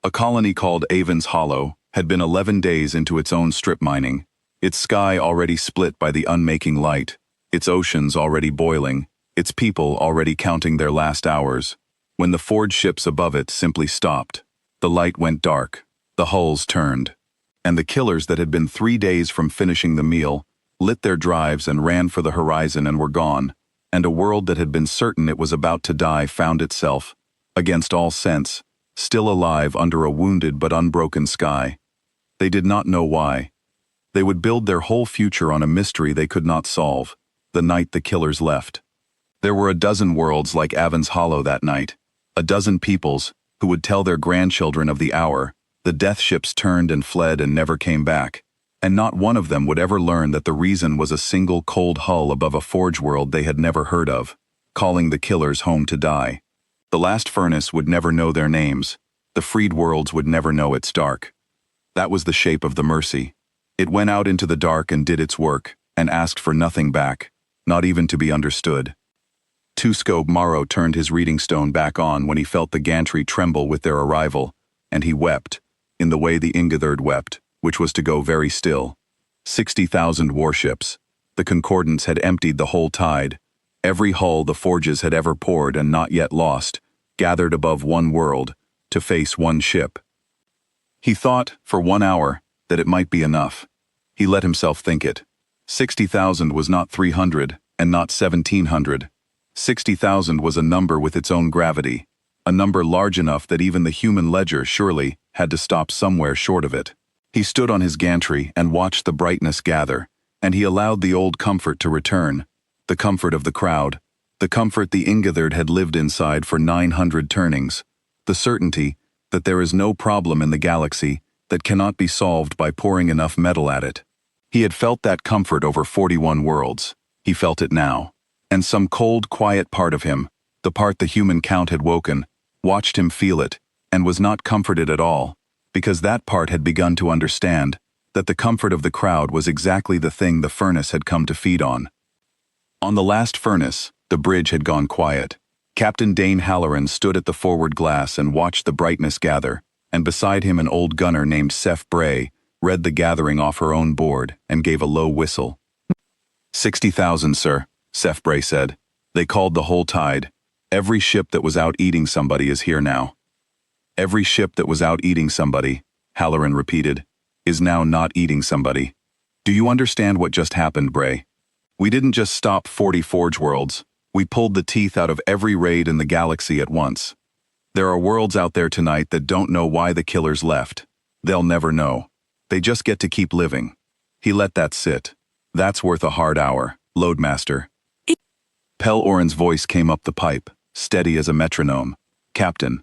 A colony called Avon's Hollow had been 11 days into its own strip mining, its sky already split by the unmaking light, its oceans already boiling, its people already counting their last hours, when the forge ships above it simply stopped. The light went dark, the hulls turned, and the killers that had been 3 days from finishing the meal lit their drives and ran for the horizon and were gone, and a world that had been certain it was about to die found itself, against all sense, still alive under a wounded but unbroken sky. They did not know why. They would build their whole future on a mystery they could not solve, the night the killers left. There were a dozen worlds like Avon's Hollow that night, a dozen peoples who would tell their grandchildren of the hour the death ships turned and fled and never came back, and not one of them would ever learn that the reason was a single cold hull above a forge world they had never heard of, calling the killers home to die. The last furnace would never know their names, the freed worlds would never know its dark. That was the shape of the mercy. It went out into the dark and did its work, and asked for nothing back, not even to be understood. Tuskob Morrow turned his reading stone back on when he felt the gantry tremble with their arrival, and he wept, in the way the ingathered wept, which was to go very still. 60,000 warships. The concordance had emptied the whole tide. Every hull the forges had ever poured and not yet lost, gathered above one world, to face one ship. He thought, for 1 hour, that it might be enough. He let himself think it. 60,000 was not 300, and not 1,700. 60,000 was a number with its own gravity, a number large enough that even the human ledger, surely, had to stop somewhere short of it. He stood on his gantry and watched the brightness gather, and he allowed the old comfort to return, the comfort of the crowd, the comfort the ingathered had lived inside for 900 turnings, the certainty that there is no problem in the galaxy that cannot be solved by pouring enough metal at it. He had felt that comfort over 41 worlds. He felt it now. And some cold, quiet part of him, the part the human count had woken, watched him feel it, and was not comforted at all, because that part had begun to understand that the comfort of the crowd was exactly the thing the furnace had come to feed on. On the last furnace, the bridge had gone quiet. Captain Dane Halloran stood at the forward glass and watched the brightness gather, and beside him an old gunner named Seth Bray read the gathering off her own board and gave a low whistle. 60,000, sir, Seth Bray said. They called the whole tide. Every ship that was out eating somebody is here now. Every ship that was out eating somebody, Halloran repeated, is now not eating somebody. Do you understand what just happened, Bray? We didn't just stop 40 Forge worlds. We pulled the teeth out of every raid in the galaxy at once. There are worlds out there tonight that don't know why the killers left. They'll never know. They just get to keep living. He let that sit. That's worth a hard hour, Loadmaster. Pel Oren's voice came up the pipe, steady as a metronome. Captain.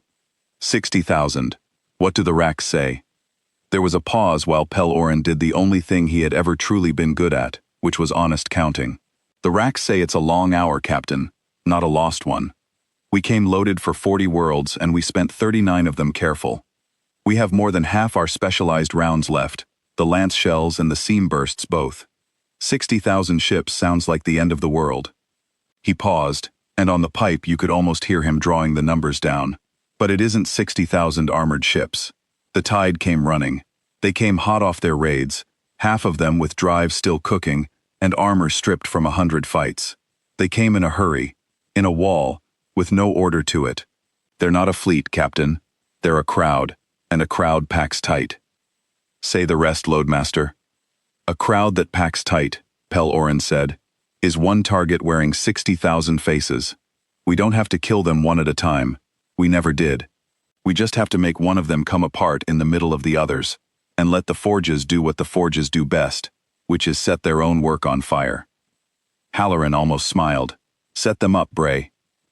60,000. What do the racks say? There was a pause while Pel Oren did the only thing he had ever truly been good at, which was honest counting. The racks say it's a long hour, Captain, not a lost one. We came loaded for 40 worlds and we spent 39 of them careful. We have more than half our specialized rounds left, the lance shells and the seam bursts both. 60,000 ships sounds like the end of the world. He paused, and on the pipe you could almost hear him drawing the numbers down. But it isn't 60,000 armored ships. The tide came running. They came hot off their raids, half of them with drives still cooking, and armor stripped from 100 fights. They came in a hurry, in a wall, with no order to it. They're not a fleet, Captain. They're a crowd, and a crowd packs tight. Say the rest, Loadmaster. A crowd that packs tight, Pel Oren said, is one target wearing 60,000 faces. We don't have to kill them one at a time. We never did. We just have to make one of them come apart in the middle of the others, and let the Forges do what the Forges do best, which is set their own work on fire. Halloran almost smiled. Set them up, Bray.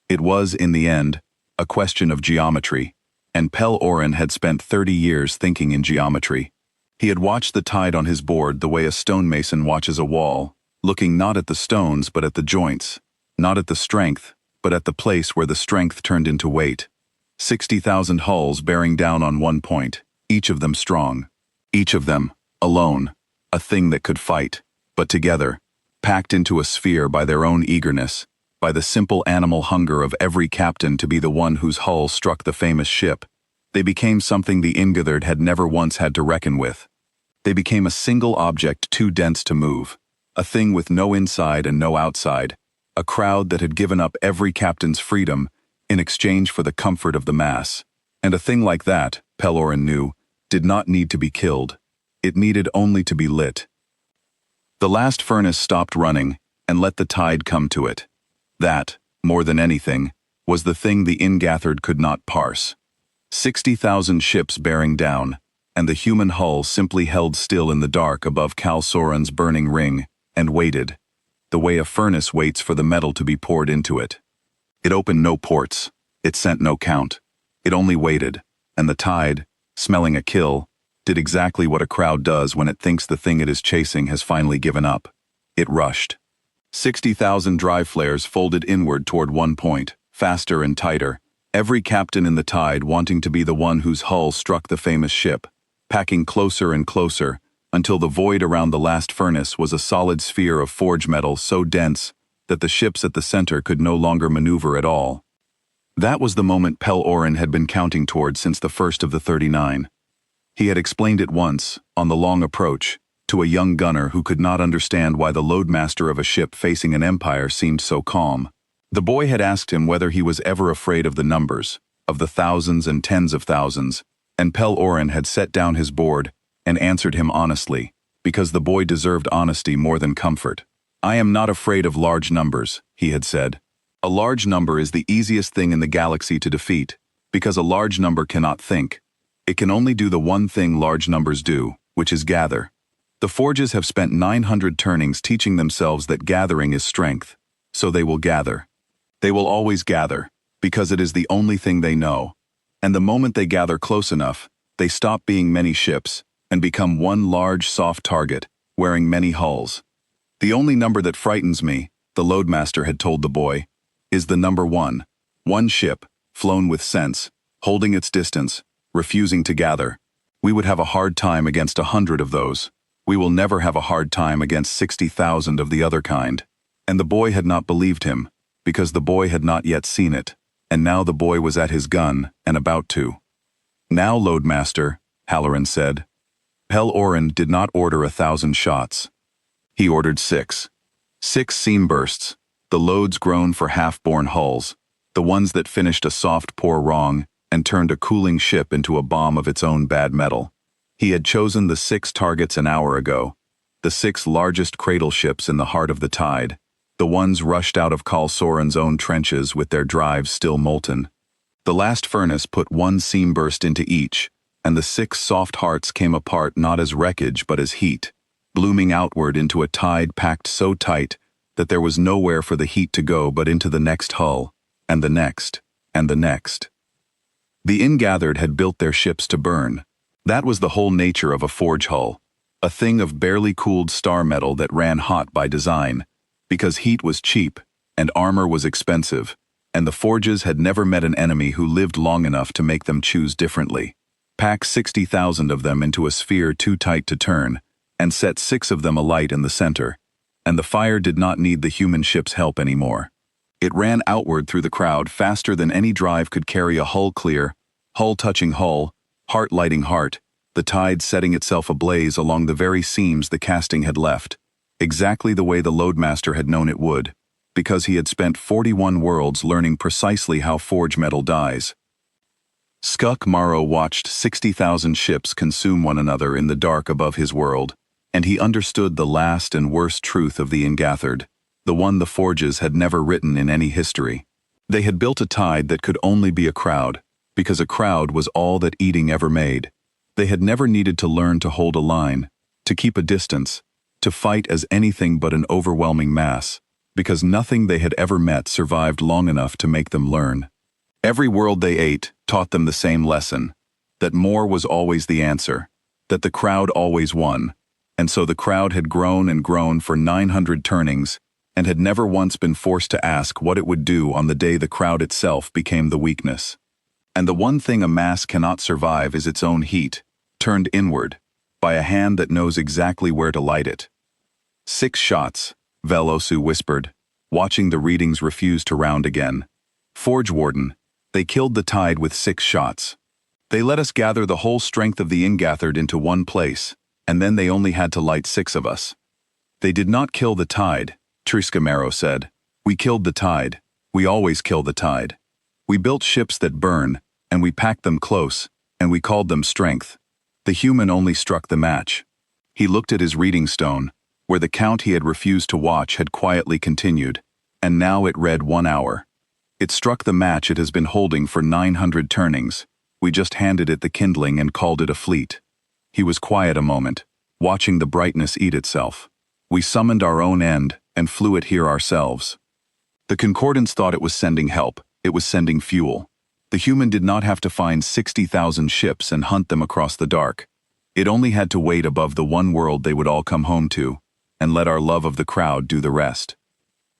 It was, in the end, a question of geometry, and Pel Oren had spent 30 years thinking in geometry. He had watched the tide on his board the way a stonemason watches a wall, looking not at the stones but at the joints, not at the strength, but at the place where the strength turned into weight. 60,000 hulls bearing down on one point, each of them strong. Each of them, alone, a thing that could fight, but together, packed into a sphere by their own eagerness, by the simple animal hunger of every captain to be the one whose hull struck the famous ship. They became something the Ingathered had never once had to reckon with. They became a single object too dense to move, a thing with no inside and no outside, a crowd that had given up every captain's freedom in exchange for the comfort of the mass. And a thing like that, Pel Oren knew, did not need to be killed. It needed only to be lit. The last furnace stopped running and let the tide come to it. That, more than anything, was the thing the Ingathered could not parse. 60,000 ships bearing down, and the human hull simply held still in the dark above Kal Soran's burning ring, and waited, the way a furnace waits for the metal to be poured into it. It opened no ports, it sent no count, it only waited, and the tide, smelling a kill, did exactly what a crowd does when it thinks the thing it is chasing has finally given up. It rushed. 60,000 drive flares folded inward toward one point, faster and tighter, every captain in the tide wanting to be the one whose hull struck the famous ship, packing closer and closer, until the void around the last furnace was a solid sphere of forge metal so dense that the ships at the center could no longer maneuver at all. That was the moment Pel Oren had been counting toward since the first of the 39. He had explained it once, on the long approach, to a young gunner who could not understand why the loadmaster of a ship facing an empire seemed so calm. The boy had asked him whether he was ever afraid of the numbers, of the thousands and tens of thousands, and Pel Oren had set down his board and answered him honestly, because the boy deserved honesty more than comfort. I am not afraid of large numbers, he had said. A large number is the easiest thing in the galaxy to defeat, because a large number cannot think. It can only do the one thing large numbers do, which is gather. The Forges have spent 900 turnings teaching themselves that gathering is strength, so they will gather. They will always gather, because it is the only thing they know. And the moment they gather close enough, they stop being many ships and become one large soft target, wearing many hulls. The only number that frightens me, the loadmaster had told the boy, is the number one. One ship, flown with sense, holding its distance, refusing to gather. We would have a hard time against 100 of those. We will never have a hard time against 60,000 of the other kind. And the boy had not believed him, because the boy had not yet seen it. and now the boy was at his gun and about to. "Now, Loadmaster," Halloran said. Pel Orin did not order 1,000 shots. He ordered 6. 6 seam bursts, the loads grown for half-born hulls, the ones that finished a soft pour wrong and turned a cooling ship into a bomb of its own bad metal. He had chosen the 6 targets an hour ago, the 6 largest cradle ships in the heart of the tide, the ones rushed out of Kal Soren's own trenches with their drives still molten. The last furnace put 1 seam burst into each, and the 6 soft hearts came apart not as wreckage but as heat, blooming outward into a tide packed so tight that there was nowhere for the heat to go but into the next hull, and the next, and the next. The ingathered had built their ships to burn. That was the whole nature of a forge hull, a thing of barely cooled star metal that ran hot by design, because heat was cheap, and armor was expensive, and the forges had never met an enemy who lived long enough to make them choose differently. Pack 60,000 of them into a sphere too tight to turn, and set 6 of them alight in the center, and the fire did not need the human ship's help anymore. It ran outward through the crowd faster than any drive could carry a hull clear, hull touching hull, heart lighting heart, the tide setting itself ablaze along the very seams the casting had left, exactly the way the Loadmaster had known it would, because he had spent 41 worlds learning precisely how forge metal dies. Skuk Morrow watched 60,000 ships consume one another in the dark above his world, and he understood the last and worst truth of the ingathered, the one the forges had never written in any history. They had built a tide that could only be a crowd, because a crowd was all that eating ever made. They had never needed to learn to hold a line, to keep a distance, to fight as anything but an overwhelming mass, because nothing they had ever met survived long enough to make them learn. Every world they ate taught them the same lesson, that more was always the answer, that the crowd always won, and so the crowd had grown and grown for 900 turnings, and had never once been forced to ask what it would do on the day the crowd itself became the weakness. And the one thing a mass cannot survive is its own heat, turned inward, by a hand that knows exactly where to light it. 6 shots, Velosu whispered, watching the readings refuse to round again. Forge Warden, they killed the tide with 6 shots. They let us gather the whole strength of the ingathered into one place, and then they only had to light 6 of us. They did not kill the tide, Triskamero said. We killed the tide. We always kill the tide. We built ships that burn, and we packed them close, and we called them strength. The human only struck the match. He looked at his reading stone, where the count he had refused to watch had quietly continued, and now it read 1 hour. It struck the match it has been holding for 900 turnings. We just handed it the kindling and called it a fleet. He was quiet a moment, watching the brightness eat itself. We summoned our own end and flew it here ourselves. The Concordance thought it was sending help. It was sending fuel. The human did not have to find 60,000 ships and hunt them across the dark. It only had to wait above the one world they would all come home to, and let our love of the crowd do the rest.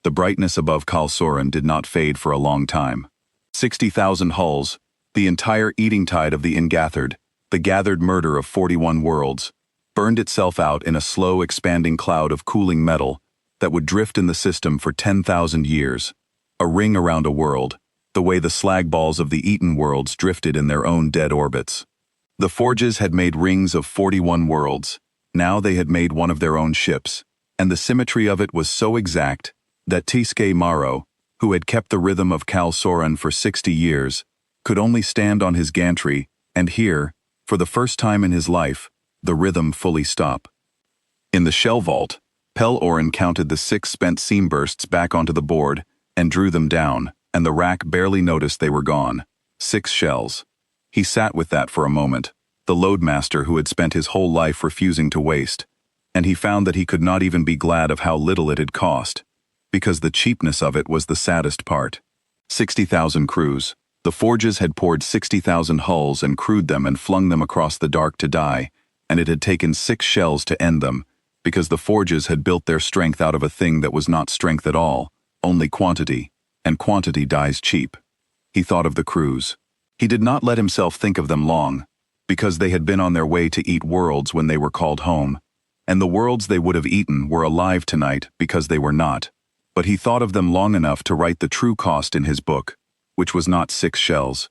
The brightness above Kal Soren did not fade for a long time. 60,000 hulls, the entire eating tide of the ingathered, the gathered murder of 41 worlds, burned itself out in a slow expanding cloud of cooling metal that would drift in the system for 10,000 years, a ring around a world, the way the slag balls of the eaten worlds drifted in their own dead orbits. The forges had made rings of 41 worlds. Now they had made one of their own ships, and the symmetry of it was so exact that Tiske Maro, who had kept the rhythm of Kal Soren for 60 years, could only stand on his gantry and hear, for the first time in his life, the rhythm fully stop. In the shell vault, Pel Orin counted the 6 spent seam bursts back onto the board and drew them down, and the rack barely noticed they were gone. 6 shells. He sat with that for a moment, the Loadmaster who had spent his whole life refusing to waste, and he found that he could not even be glad of how little it had cost, because the cheapness of it was the saddest part. 60,000 crews. The forges had poured 60,000 hulls and crewed them and flung them across the dark to die, and it had taken 6 shells to end them, because the forges had built their strength out of a thing that was not strength at all, only quantity, and quantity dies cheap. He thought of the crews. He did not let himself think of them long, because they had been on their way to eat worlds when they were called home, and the worlds they would have eaten were alive tonight because they were not. But he thought of them long enough to write the true cost in his book, which was not 6 shells.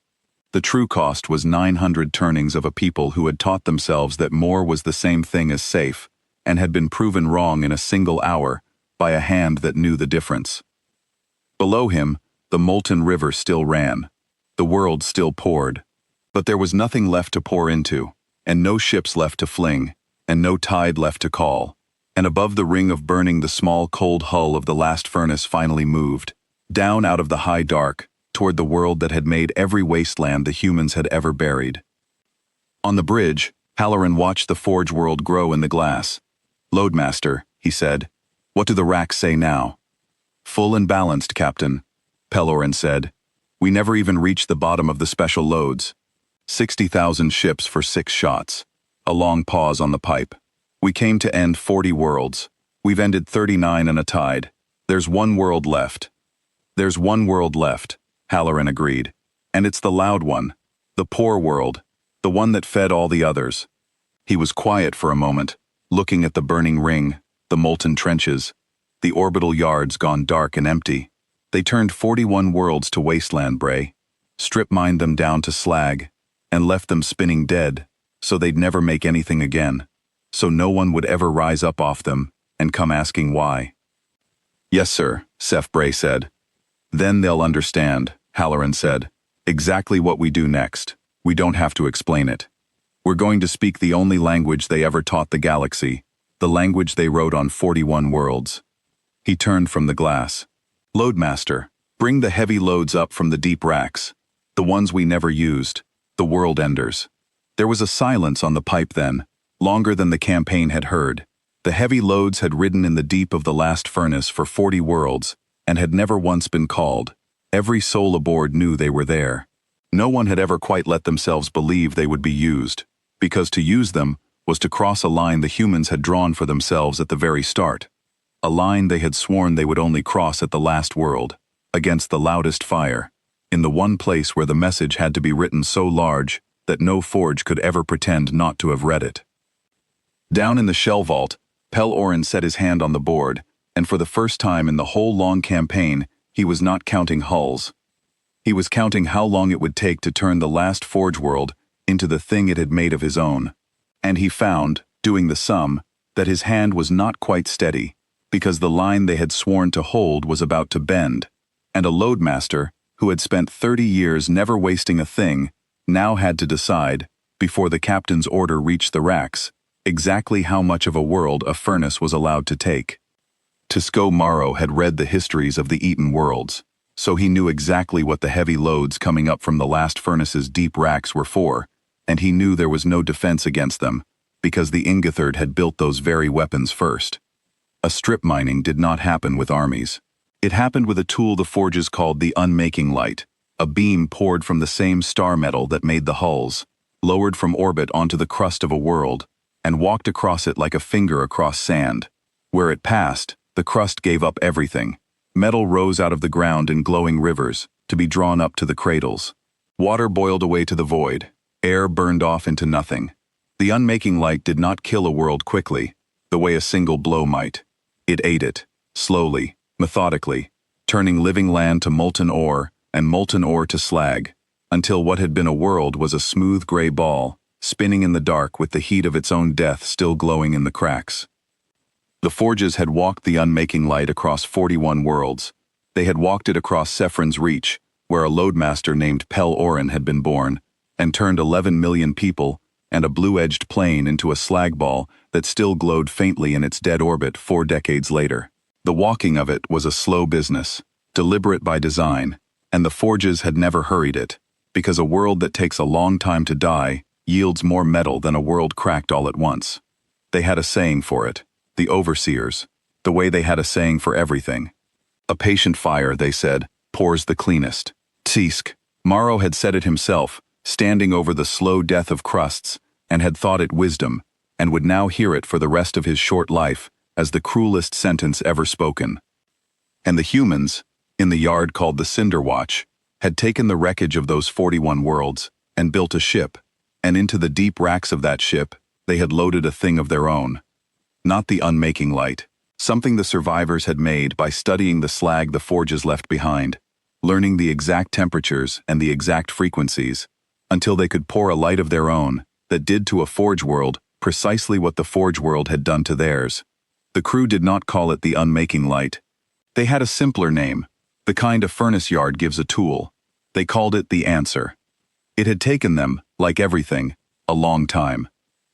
The true cost was 900 turnings of a people who had taught themselves that more was the same thing as safe, and had been proven wrong in a single hour by a hand that knew the difference. Below him, the molten river still ran. The world still poured. But there was nothing left to pour into, and no ships left to fling, and no tide left to call. And above the ring of burning, the small cold hull of the last furnace finally moved, down out of the high dark, toward the world that had made every wasteland the humans had ever buried. On the bridge, Halloran watched the forge world grow in the glass. "Loadmaster," he said, "what do the racks say now?" "Full and balanced, Captain," Pelloran said. "We never even reached the bottom of the special loads. 60,000 ships for 6 shots." A long pause on the pipe. "We came to end 40 worlds. We've ended 39 and a tide. There's one world left." "There's one world left," Halloran agreed. "And it's the loud one. The poor world. The one that fed all the others." He was quiet for a moment, looking at the burning ring, the molten trenches, the orbital yards gone dark and empty. They turned 41 worlds to wasteland, Bray, strip-mined them down to slag, and left them spinning dead, so they'd never make anything again, so no one would ever rise up off them and come asking why. "Yes, sir," Seth Bray said. "Then they'll understand," Halloran said. "Exactly what we do next. We don't have to explain it. We're going to speak the only language they ever taught the galaxy, the language they wrote on 41 worlds." He turned from the glass. "Loadmaster, bring the heavy loads up from the deep racks, the ones we never used, the world enders." There was a silence on the pipe then, longer than the campaign had heard. The heavy loads had ridden in the deep of the last furnace for 40 worlds, and had never once been called. Every soul aboard knew they were there. No one had ever quite let themselves believe they would be used, because to use them was to cross a line the humans had drawn for themselves at the very start. A line they had sworn they would only cross at the last world, against the loudest fire, in the one place where the message had to be written so large that no forge could ever pretend not to have read it. Down in the shell vault, Pelloran set his hand on the board, and for the first time in the whole long campaign, he was not counting hulls. He was counting how long it would take to turn the last forge world into the thing it had made of his own. And he found, doing the sum, that his hand was not quite steady, because the line they had sworn to hold was about to bend, and a loadmaster, who had spent 30 years never wasting a thing, now had to decide, before the captain's order reached the racks, exactly how much of a world a furnace was allowed to take. Tisco Morrow had read the histories of the eaten worlds, so he knew exactly what the heavy loads coming up from the last furnace's deep racks were for, and he knew there was no defense against them, because the Ingethard had built those very weapons first. A strip mining did not happen with armies. It happened with a tool the forges called the unmaking light, a beam poured from the same star metal that made the hulls, lowered from orbit onto the crust of a world, and walked across it like a finger across sand. Where it passed, the crust gave up everything. Metal rose out of the ground in glowing rivers, to be drawn up to the cradles. Water boiled away to the void. Air burned off into nothing. The unmaking light did not kill a world quickly, the way a single blow might. It ate it, slowly, methodically, turning living land to molten ore and molten ore to slag, until what had been a world was a smooth gray ball, spinning in the dark with the heat of its own death still glowing in the cracks. The forges had walked the unmaking light across 41 worlds. They had walked it across Sephron's Reach, where a loadmaster named Pelloran had been born, and turned 11 million people and a blue-edged plane into a slag ball that still glowed faintly in its dead orbit 4 decades later. The walking of it was a slow business, deliberate by design, and the forges had never hurried it, because a world that takes a long time to die yields more metal than a world cracked all at once. They had a saying for it, the overseers, the way they had a saying for everything. A patient fire, they said, pours the cleanest. Tsisk. Morrow had said it himself, standing over the slow death of crusts, and had thought it wisdom, and would now hear it for the rest of his short life as the cruelest sentence ever spoken. And the humans, in the yard called the Cinder Watch, had taken the wreckage of those 41 worlds and built a ship, and into the deep racks of that ship they had loaded a thing of their own. Not the unmaking light, something the survivors had made by studying the slag the forges left behind. learning the exact temperatures and the exact frequencies, until they could pour a light of their own that did to a forge world precisely what the forge world had done to theirs. The crew did not call it the unmaking light. They had a simpler name, the kind a furnace yard gives a tool. They called it the answer. It had taken them, like everything, a long time.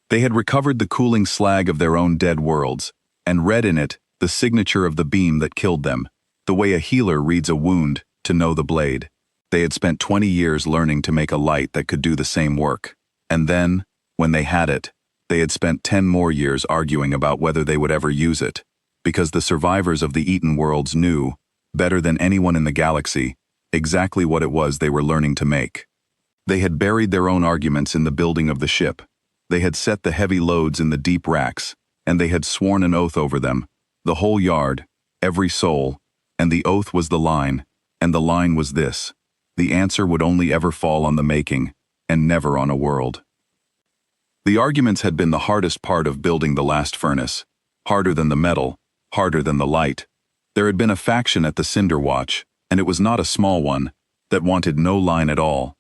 They had recovered the cooling slag of their own dead worlds, and read in it the signature of the beam that killed them, the way a healer reads a wound to know the blade. They had spent 20 years learning to make a light that could do the same work. And then, when they had it, they had spent 10 more years arguing about whether they would ever use it, because the survivors of the eaten worlds knew, better than anyone in the galaxy, exactly what it was they were learning to make. They had buried their own arguments in the building of the ship. They had set the heavy loads in the deep racks, and they had sworn an oath over them, the whole yard, every soul, and the oath was the line, and the line was this: the answer would only ever fall on the making, and never on a world. The arguments had been the hardest part of building the last furnace, harder than the metal, harder than the light. There had been a faction at the Cinder Watch, and it was not a small one, that wanted no line at all.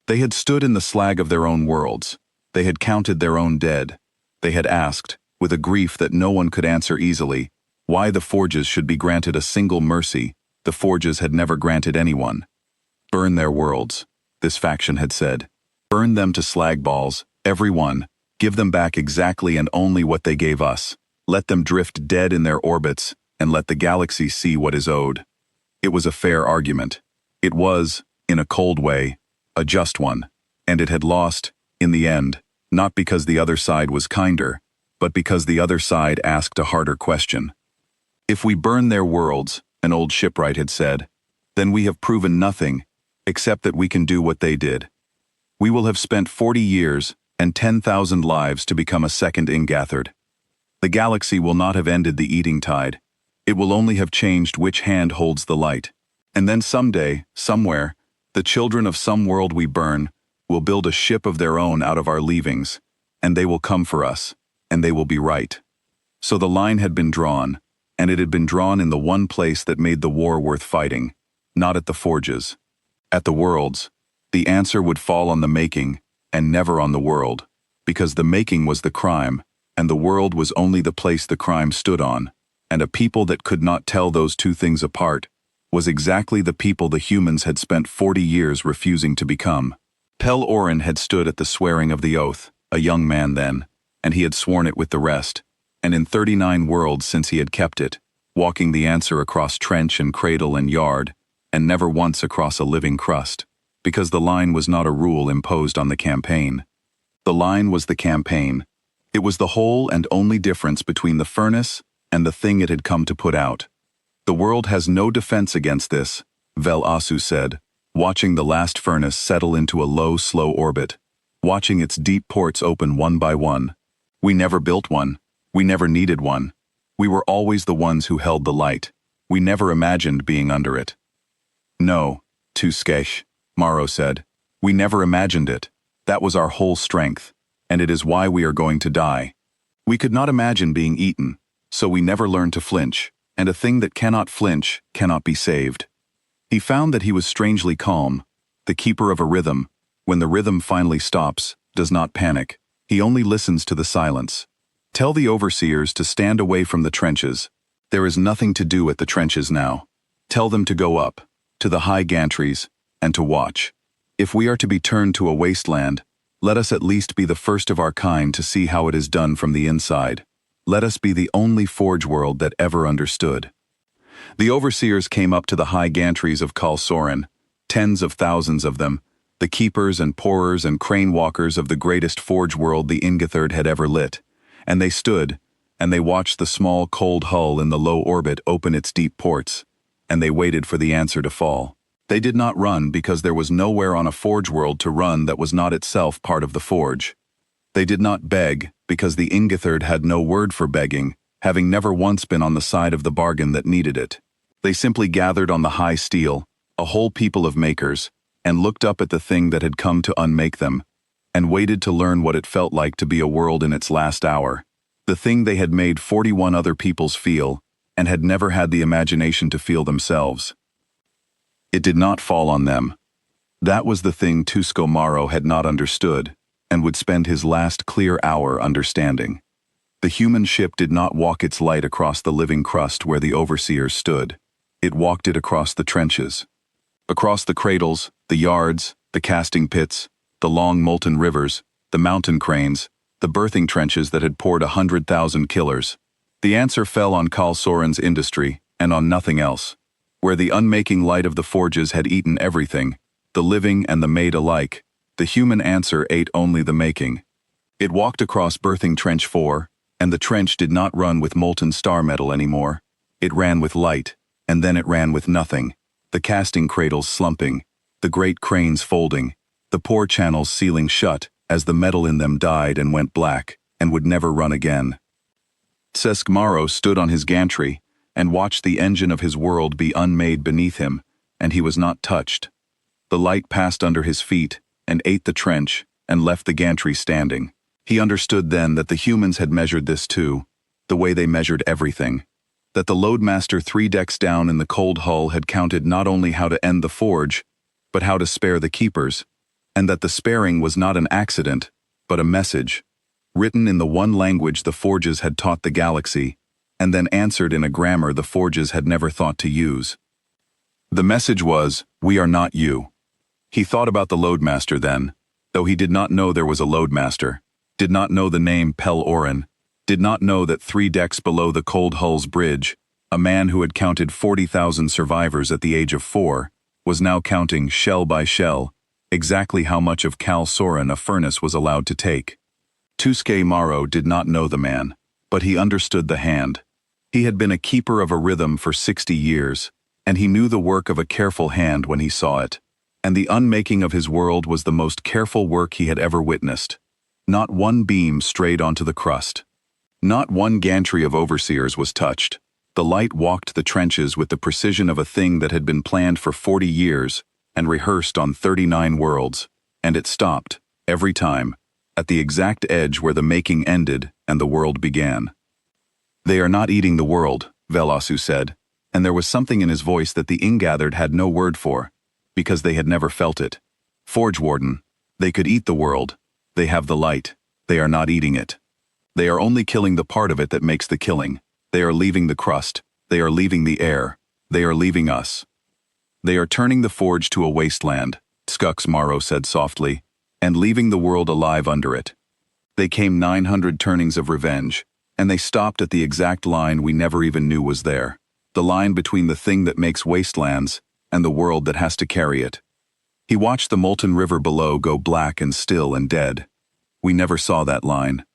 They had stood in the slag of their own worlds. They had counted their own dead. They had asked, with a grief that no one could answer easily, why the Forges should be granted a single mercy the Forges had never granted anyone. Burn their worlds, this faction had said. Burn them to slag balls, every one. Give them back exactly and only what they gave us. Let them drift dead in their orbits, and let the galaxy see what is owed. It was a fair argument. It was, in a cold way, a just one, and it had lost, in the end, not because the other side was kinder, but because the other side asked a harder question. If we burn their worlds, an old shipwright had said, then we have proven nothing, except that we can do what they did. We will have spent 40 years and 10,000 lives to become a second Ingathard. The galaxy will not have ended the eating tide. It will only have changed which hand holds the light. And then someday, somewhere, the children of some world we burn will build a ship of their own out of our leavings, and they will come for us, and they will be right. So the line had been drawn, and it had been drawn in the one place that made the war worth fighting, not at the forges. At the worlds, the answer would fall on the making, and never on the world, because the making was the crime, and the world was only the place the crime stood on, and a people that could not tell those two things apart was exactly the people the humans had spent 40 years refusing to become. Pel Orin had stood at the swearing of the oath, a young man then, and he had sworn it with the rest, and in 39 worlds since he had kept it, walking the answer across trench and cradle and yard, and never once across a living crust, because the line was not a rule imposed on the campaign. The line was the campaign. It was the whole and only difference between the furnace and the thing it had come to put out. The world has no defense against this, Vel Asu said, watching the last furnace settle into a low, slow orbit, watching its deep ports open one by one. We never built one. We never needed one. We were always the ones who held the light. We never imagined being under it. No, Tuskesh, Maro said. We never imagined it. That was our whole strength, and it is why we are going to die. We could not imagine being eaten, so we never learned to flinch, and a thing that cannot flinch cannot be saved. He found that he was strangely calm, the keeper of a rhythm. When the rhythm finally stops, does not panic. He only listens to the silence. Tell the overseers to stand away from the trenches. There is nothing to do at the trenches now. Tell them to go up, to the high gantries, and to watch. If we are to be turned to a wasteland, let us at least be the first of our kind to see how it is done from the inside. Let us be the only forge world that ever understood. The overseers came up to the high gantries of Kal Soren, tens of thousands of them, the keepers and pourers and crane walkers of the greatest forge world the Ingathard had ever lit. And they stood, and they watched the small, cold hull in the low orbit open its deep ports, and they waited for the answer to fall. They did not run because there was nowhere on a forge world to run that was not itself part of the forge. They did not beg because the Ingathard had no word for begging, having never once been on the side of the bargain that needed it. They simply gathered on the high steel, a whole people of makers, and looked up at the thing that had come to unmake them, and waited to learn what it felt like to be a world in its last hour, the thing they had made 41 other peoples feel, and had never had the imagination to feel themselves. It did not fall on them. That was the thing Tusko Morrow had not understood, and would spend his last clear hour understanding. The human ship did not walk its light across the living crust where the overseers stood. It walked it across the trenches. Across the cradles, the yards, the casting pits, the long molten rivers, the mountain cranes, the birthing trenches that had poured 100,000 killers. The answer fell on Kal Soren's industry, and on nothing else. Where the unmaking light of the forges had eaten everything, the living and the made alike, the human answer ate only the making. It walked across birthing trench 4, and the trench did not run with molten star metal anymore. It ran with light, and then it ran with nothing, the casting cradles slumping, the great cranes folding, the poor channels sealing shut as the metal in them died and went black, and would never run again. Tusko Morrow stood on his gantry and watched the engine of his world be unmade beneath him, and he was not touched. The light passed under his feet and ate the trench and left the gantry standing. He understood then that the humans had measured this too, the way they measured everything. That the loadmaster 3 decks down in the cold hull had counted not only how to end the forge, but how to spare the keepers, and that the sparing was not an accident, but a message, written in the one language the forges had taught the galaxy, and then answered in a grammar the forges had never thought to use. The message was, "We are not you." He thought about the loadmaster then, though he did not know there was a loadmaster, did not know the name Pel Orin, did not know that 3 decks below the cold hull's bridge, a man who had counted 40,000 survivors at the age of 4, was now counting, shell by shell, exactly how much of Kal Soren a furnace was allowed to take. Tusko Morrow did not know the man, but he understood the hand. He had been a keeper of a rhythm for 60 years, and he knew the work of a careful hand when he saw it. And the unmaking of his world was the most careful work he had ever witnessed. Not one beam strayed onto the crust. Not one gantry of overseers was touched. The light walked the trenches with the precision of a thing that had been planned for 40 years and rehearsed on 39 worlds, and it stopped, every time, at the exact edge where the making ended and the world began. "They are not eating the world," Velasu said, and there was something in his voice that the ingathered had no word for, because they had never felt it. "Forge Warden, they could eat the world. They have the light. They are not eating it. They are only killing the part of it that makes the killing. They are leaving the crust. They are leaving the air. They are leaving us. They are turning the forge to a wasteland," Tusko Morrow said softly, "and leaving the world alive under it. They came 900 turnings of revenge, and they stopped at the exact line we never even knew was there. The line between the thing that makes Wastelands and the world that has to carry it." He watched the molten river below go black and still and dead. "We never saw that line.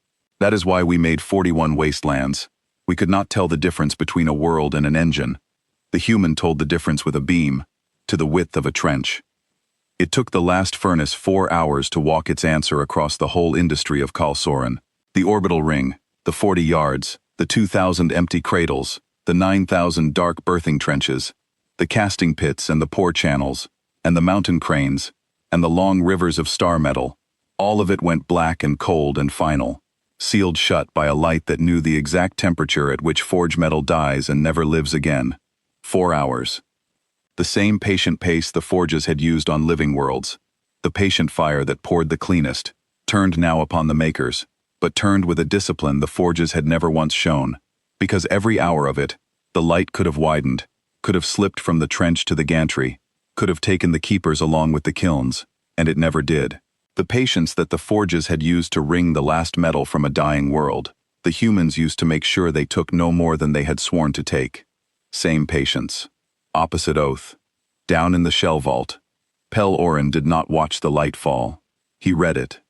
That is why we made 41 Wastelands. We could not tell the difference between a world and an engine. The human told the difference with a beam, to the width of a trench. It took the last furnace 4 hours to walk its answer across the whole industry of Kal Soren. The orbital ring, the 40 yards, the 2,000 empty cradles, the 9,000 dark birthing trenches, the casting pits and the pore channels, and the mountain cranes, and the long rivers of star metal. All of it went black and cold and final, sealed shut by a light that knew the exact temperature at which forge metal dies and never lives again. 4 hours. The same patient pace the forges had used on living worlds. The patient fire that poured the cleanest, turned now upon the makers, but turned with a discipline the forges had never once shown, because every hour of it, the light could have widened, could have slipped from the trench to the gantry, could have taken the keepers along with the kilns, and it never did. The patience that the forges had used to wring the last metal from a dying world, the humans used to make sure they took no more than they had sworn to take. Same patience. Opposite oath. Down in the shell vault. Pel Orin did not watch the light fall. He read it.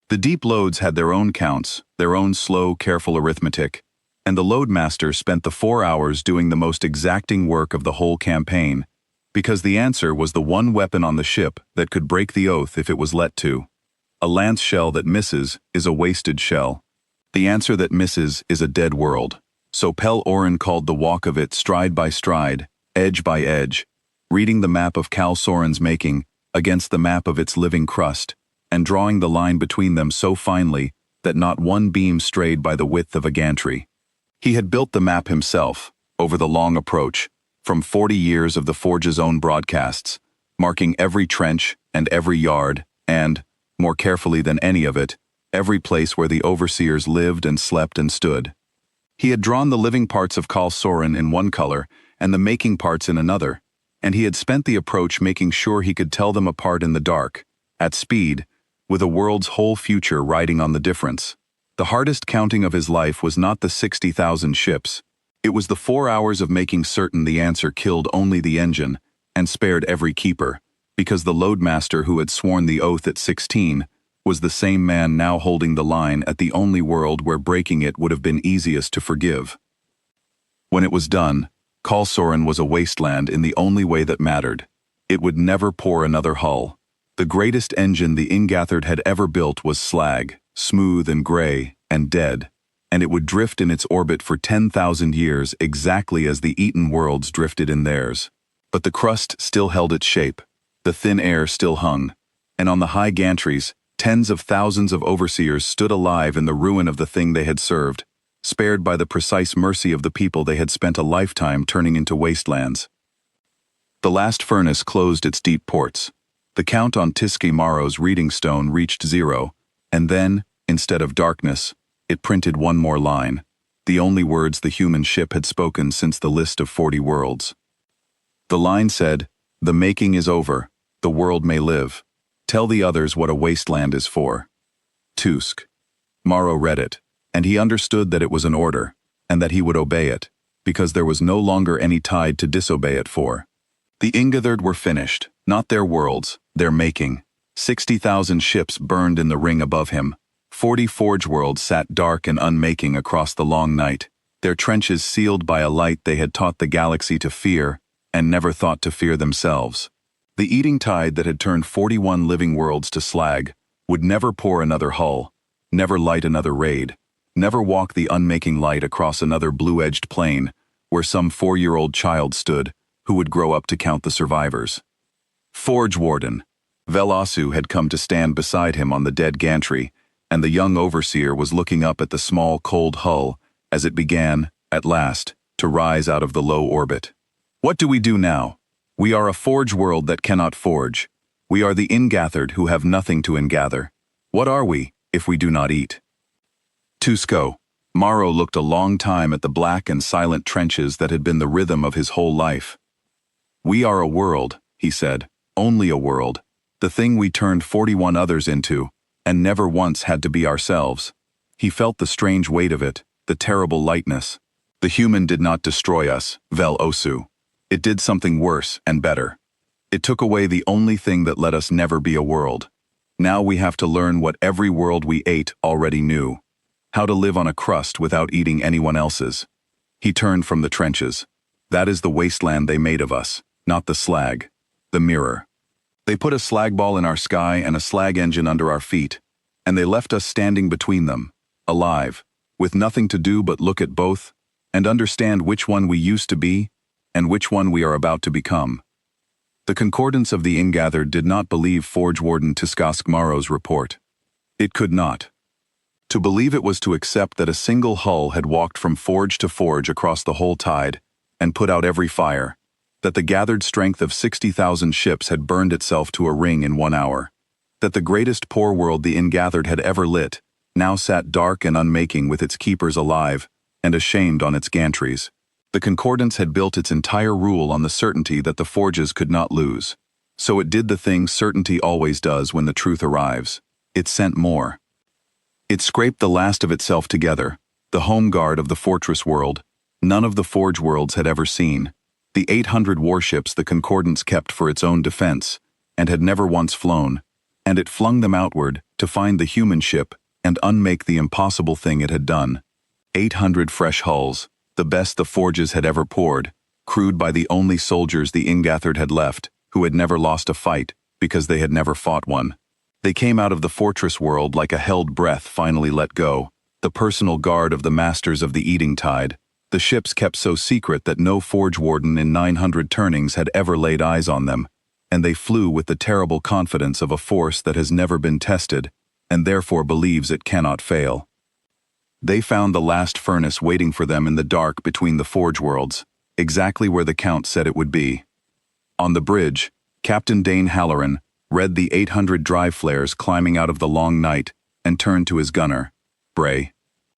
The deep loads had their own counts, their own slow, careful arithmetic, and the loadmaster spent the 4 hours doing the most exacting work of the whole campaign, because the answer was the one weapon on the ship that could break the oath if it was let to. A lance shell that misses is a wasted shell. The answer that misses is a dead world. So Pel Orin called the walk of it stride by stride, edge by edge, reading the map of Kal Soren's making against the map of its living crust, and drawing the line between them so finely that not one beam strayed by the width of a gantry. He had built the map himself, over the long approach, from 40 years of the Forge's own broadcasts, marking every trench and every yard, and, more carefully than any of it, every place where the overseers lived and slept and stood. He had drawn the living parts of Kal Soren in one color and the making parts in another, and he had spent the approach making sure he could tell them apart in the dark, at speed, with a world's whole future riding on the difference. The hardest counting of his life was not the 60,000 ships. It was the 4 hours of making certain the answer killed only the engine and spared every keeper, because the loadmaster who had sworn the oath at 16 was the same man now holding the line at the only world where breaking it would have been easiest to forgive. When it was done, Kal Soren was a wasteland in the only way that mattered. It would never pour another hull. The greatest engine the Ingathered had ever built was slag, smooth and gray and dead, and it would drift in its orbit for 10,000 years exactly as the eaten worlds drifted in theirs. But the crust still held its shape, the thin air still hung, and on the high gantries, tens of thousands of overseers stood alive in the ruin of the thing they had served, spared by the precise mercy of the people they had spent a lifetime turning into wastelands. The last furnace closed its deep ports. The count on Tiski Maro's reading stone reached 0, and then, instead of darkness, it printed one more line, the only words the human ship had spoken since the list of 40 worlds. The line said, "The making is over, the world may live. Tell the others what a wasteland is for." Tusk. Maro read it, and he understood that it was an order, and that he would obey it, because there was no longer any tide to disobey it for. The Ingathered were finished, not their worlds, their making. 60,000 ships burned in the ring above him. 40 Forge worlds sat dark and unmaking across the long night, their trenches sealed by a light they had taught the galaxy to fear, and never thought to fear themselves. The eating tide that had turned 41 living worlds to slag would never pour another hull, never light another raid, never walk the unmaking light across another blue-edged plain where some 4-year-old child stood who would grow up to count the survivors. Forge Warden. Velasu had come to stand beside him on the dead gantry, and the young overseer was looking up at the small, cold hull as it began, at last, to rise out of the low orbit. What do we do now? We are a forge world that cannot forge. We are the Ingathered who have nothing to ingather. What are we, if we do not eat? Tusko. Maro looked a long time at the black and silent trenches that had been the rhythm of his whole life. We are a world, he said, only a world, the thing we turned 41 others into, and never once had to be ourselves. He felt the strange weight of it, the terrible lightness. The human did not destroy us, Vel Osu. It did something worse and better. It took away the only thing that let us never be a world. Now we have to learn what every world we ate already knew. How to live on a crust without eating anyone else's. He turned from the trenches. That is the wasteland they made of us, not the slag, the mirror. They put a slag ball in our sky and a slag engine under our feet, and they left us standing between them, alive, with nothing to do but look at both and understand which one we used to be and which one we are about to become. The Concordance of the Ingathered did not believe Forge Warden Tiskask Maro's report. It could not. To believe it was to accept that a single hull had walked from forge to forge across the whole tide and put out every fire, that the gathered strength of 60,000 ships had burned itself to a ring in 1 hour, that the greatest poor world the Ingathered had ever lit now sat dark and unmaking with its keepers alive and ashamed on its gantries. The Concordance had built its entire rule on the certainty that the forges could not lose. So it did the thing certainty always does when the truth arrives. It sent more. It scraped the last of itself together, the home guard of the fortress world, none of the forge worlds had ever seen, the 800 warships the Concordance kept for its own defense, and had never once flown, and it flung them outward to find the human ship and unmake the impossible thing it had done. 800 fresh hulls, the best the forges had ever poured, crewed by the only soldiers the Ingathered had left, who had never lost a fight because they had never fought one. They came out of the fortress world like a held breath finally let go, the personal guard of the masters of the eating tide, the ships kept so secret that no forge warden in 900 turnings had ever laid eyes on them, and they flew with the terrible confidence of a force that has never been tested, and therefore believes it cannot fail. They found the last furnace waiting for them in the dark between the forge worlds, exactly where the Count said it would be. On the bridge, Captain Dane Halloran read the 800 drive flares climbing out of the long night and turned to his gunner. "Bray,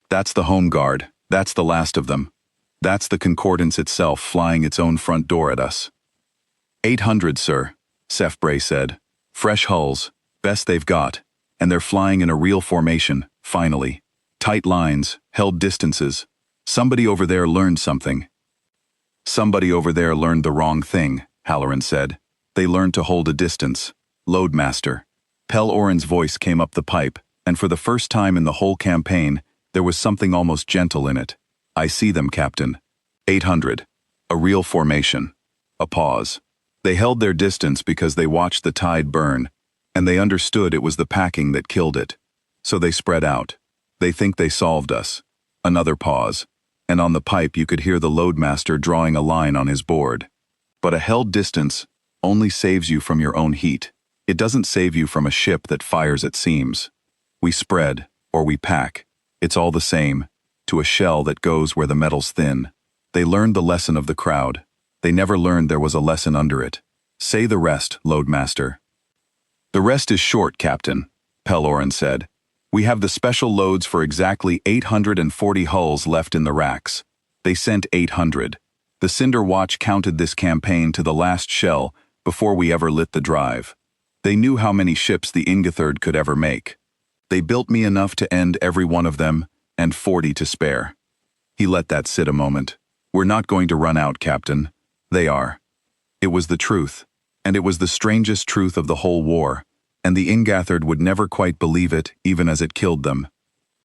that's the home guard. That's the last of them. That's the Concordance itself flying its own front door at us." 800, sir, Seth Bray said. "Fresh hulls, best they've got, and they're flying in a real formation, finally. Tight lines, held distances. Somebody over there learned something." "Somebody over there learned the wrong thing," Halloran said. "They learned to hold a distance. Loadmaster." Pell Oren's voice came up the pipe, and for the first time in the whole campaign, there was something almost gentle in it. "I see them, Captain. 800. A real formation." A pause. They held their distance because they watched the tide burn, and they understood it was the packing that killed it. So they spread out. "They think they solved us." Another pause, and on the pipe you could hear the loadmaster drawing a line on his board. "But a held distance only saves you from your own heat. It doesn't save you from a ship that fires at seams. We spread, or we pack. It's all the same, to a shell that goes where the metal's thin." They learned the lesson of the crowd. They never learned there was a lesson under it. "Say the rest, Loadmaster." "The rest is short, Captain," Pell Oren said. "We have the special loads for exactly 840 hulls left in the racks. They sent 800. The Cinder Watch counted this campaign to the last shell before we ever lit the drive. They knew how many ships the Ingethard could ever make. They built me enough to end every one of them, and 40 to spare." He let that sit a moment. "We're not going to run out, Captain. They are." It was the truth, and it was the strangest truth of the whole war, and the Ingethard would never quite believe it even as it killed them.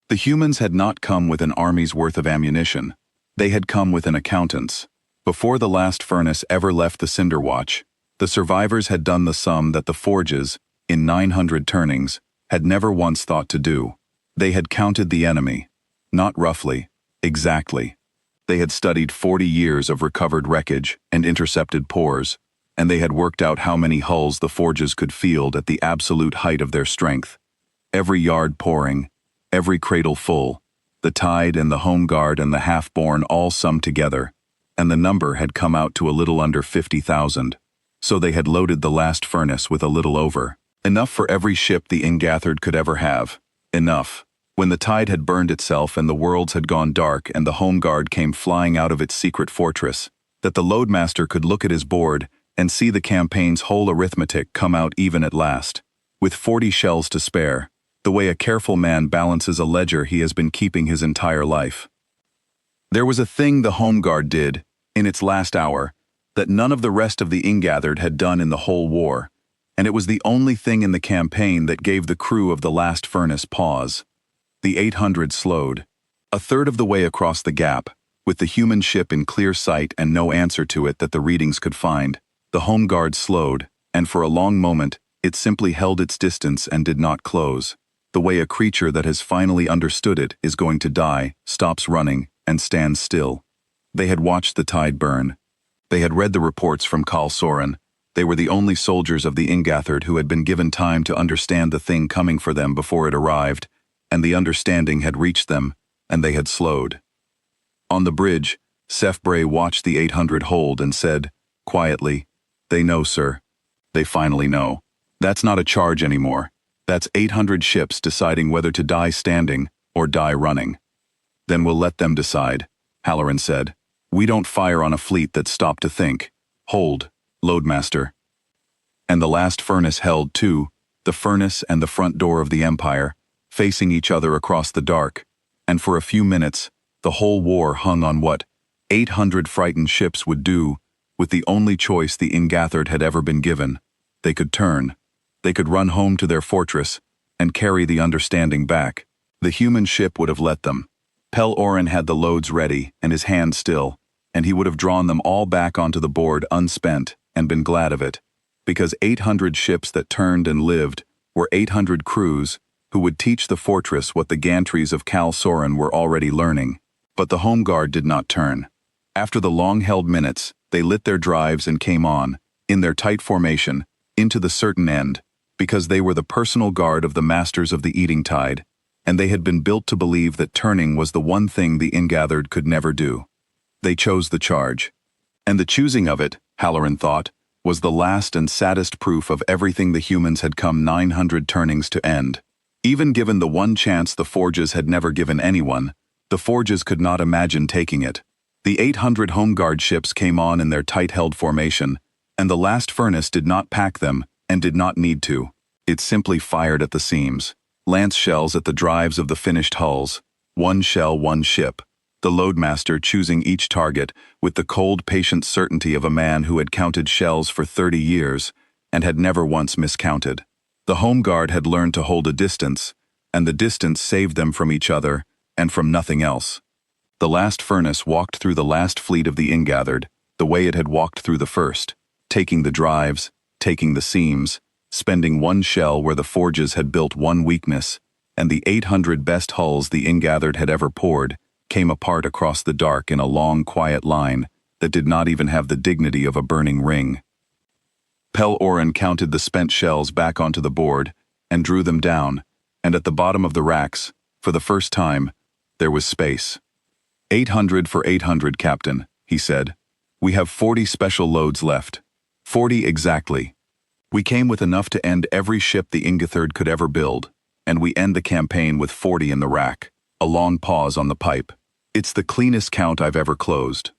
The humans had not come with an army's worth of ammunition. They had come with an accountant's. Before the last furnace ever left the Cinder Watch, the survivors had done the sum that the forges, in 900 turnings, had never once thought to do. They had counted the enemy. Not roughly, exactly. They had studied 40 years of recovered wreckage and intercepted pores, and they had worked out how many hulls the forges could field at the absolute height of their strength. Every yard pouring, every cradle full, the tide and the home guard and the half-born all summed together, and the number had come out to a little under 50,000. So they had loaded the last furnace with a little over. Enough for every ship the Ingethard could ever have. Enough. When the tide had burned itself and the worlds had gone dark and the home guard came flying out of its secret fortress, that the loadmaster could look at his board and see the campaign's whole arithmetic come out even at last, with 40 shells to spare, the way a careful man balances a ledger he has been keeping his entire life. There was a thing the home guard did, in its last hour, that none of the rest of the Ingethard had done in the whole war, and it was the only thing in the campaign that gave the crew of the last furnace pause. The 800 slowed. A third of the way across the gap, with the human ship in clear sight and no answer to it that the readings could find, the home guard slowed, and for a long moment, it simply held its distance and did not close, the way a creature that has finally understood it is going to die, stops running, and stands still. They had watched the tide burn. They had read the reports from Kal Soren. They were the only soldiers of the Ingethard who had been given time to understand the thing coming for them before it arrived, and the understanding had reached them, and they had slowed. On the bridge, Seth Bray watched the 800 hold and said, quietly, "They know, sir. They finally know. That's not a charge anymore. That's 800 ships deciding whether to die standing or die running." "Then we'll let them decide," Halloran said. "We don't fire on a fleet that stopped to think. Hold, Loadmaster." And the last furnace held too, the furnace and the front door of the Empire, facing each other across the dark, and for a few minutes, the whole war hung on what 800 frightened ships would do with the only choice the Ingethard had ever been given. They could turn. They could run home to their fortress and carry the understanding back. The human ship would have let them. Pell Oren had the loads ready and his hand still, and he would have drawn them all back onto the board unspent and been glad of it, because 800 ships that turned and lived were 800 crews who would teach the fortress what the gantries of Kal Soren were already learning. But the home guard did not turn. After the long-held minutes, they lit their drives and came on, in their tight formation, into the certain end, because they were the personal guard of the masters of the eating tide, and they had been built to believe that turning was the one thing the Ingethard could never do. They chose the charge. And the choosing of it, Halloran thought, was the last and saddest proof of everything the humans had come 900 turnings to end. Even given the one chance the Forges had never given anyone, the Forges could not imagine taking it. The 800 Home Guard ships came on in their tight-held formation, and the last furnace did not pack them and did not need to. It simply fired at the seams. Lance shells at the drives of the finished hulls. One shell, one ship. The loadmaster choosing each target with the cold, patient certainty of a man who had counted shells for 30 years and had never once miscounted. The Home Guard had learned to hold a distance, and the distance saved them from each other and from nothing else. The last furnace walked through the last fleet of the ingathered, the way it had walked through the first, taking the drives, taking the seams, spending one shell where the Forges had built one weakness, and the 800 best hulls the ingathered had ever poured came apart across the dark in a long, quiet line that did not even have the dignity of a burning ring. Pel Oren counted the spent shells back onto the board and drew them down, and at the bottom of the racks, for the first time, there was space. 800 for 800, Captain, he said. We have 40 special loads left. 40 exactly. We came with enough to end every ship the Ingatherd could ever build, and we end the campaign with 40 in the rack. A long pause on the pipe. It's the cleanest count I've ever closed.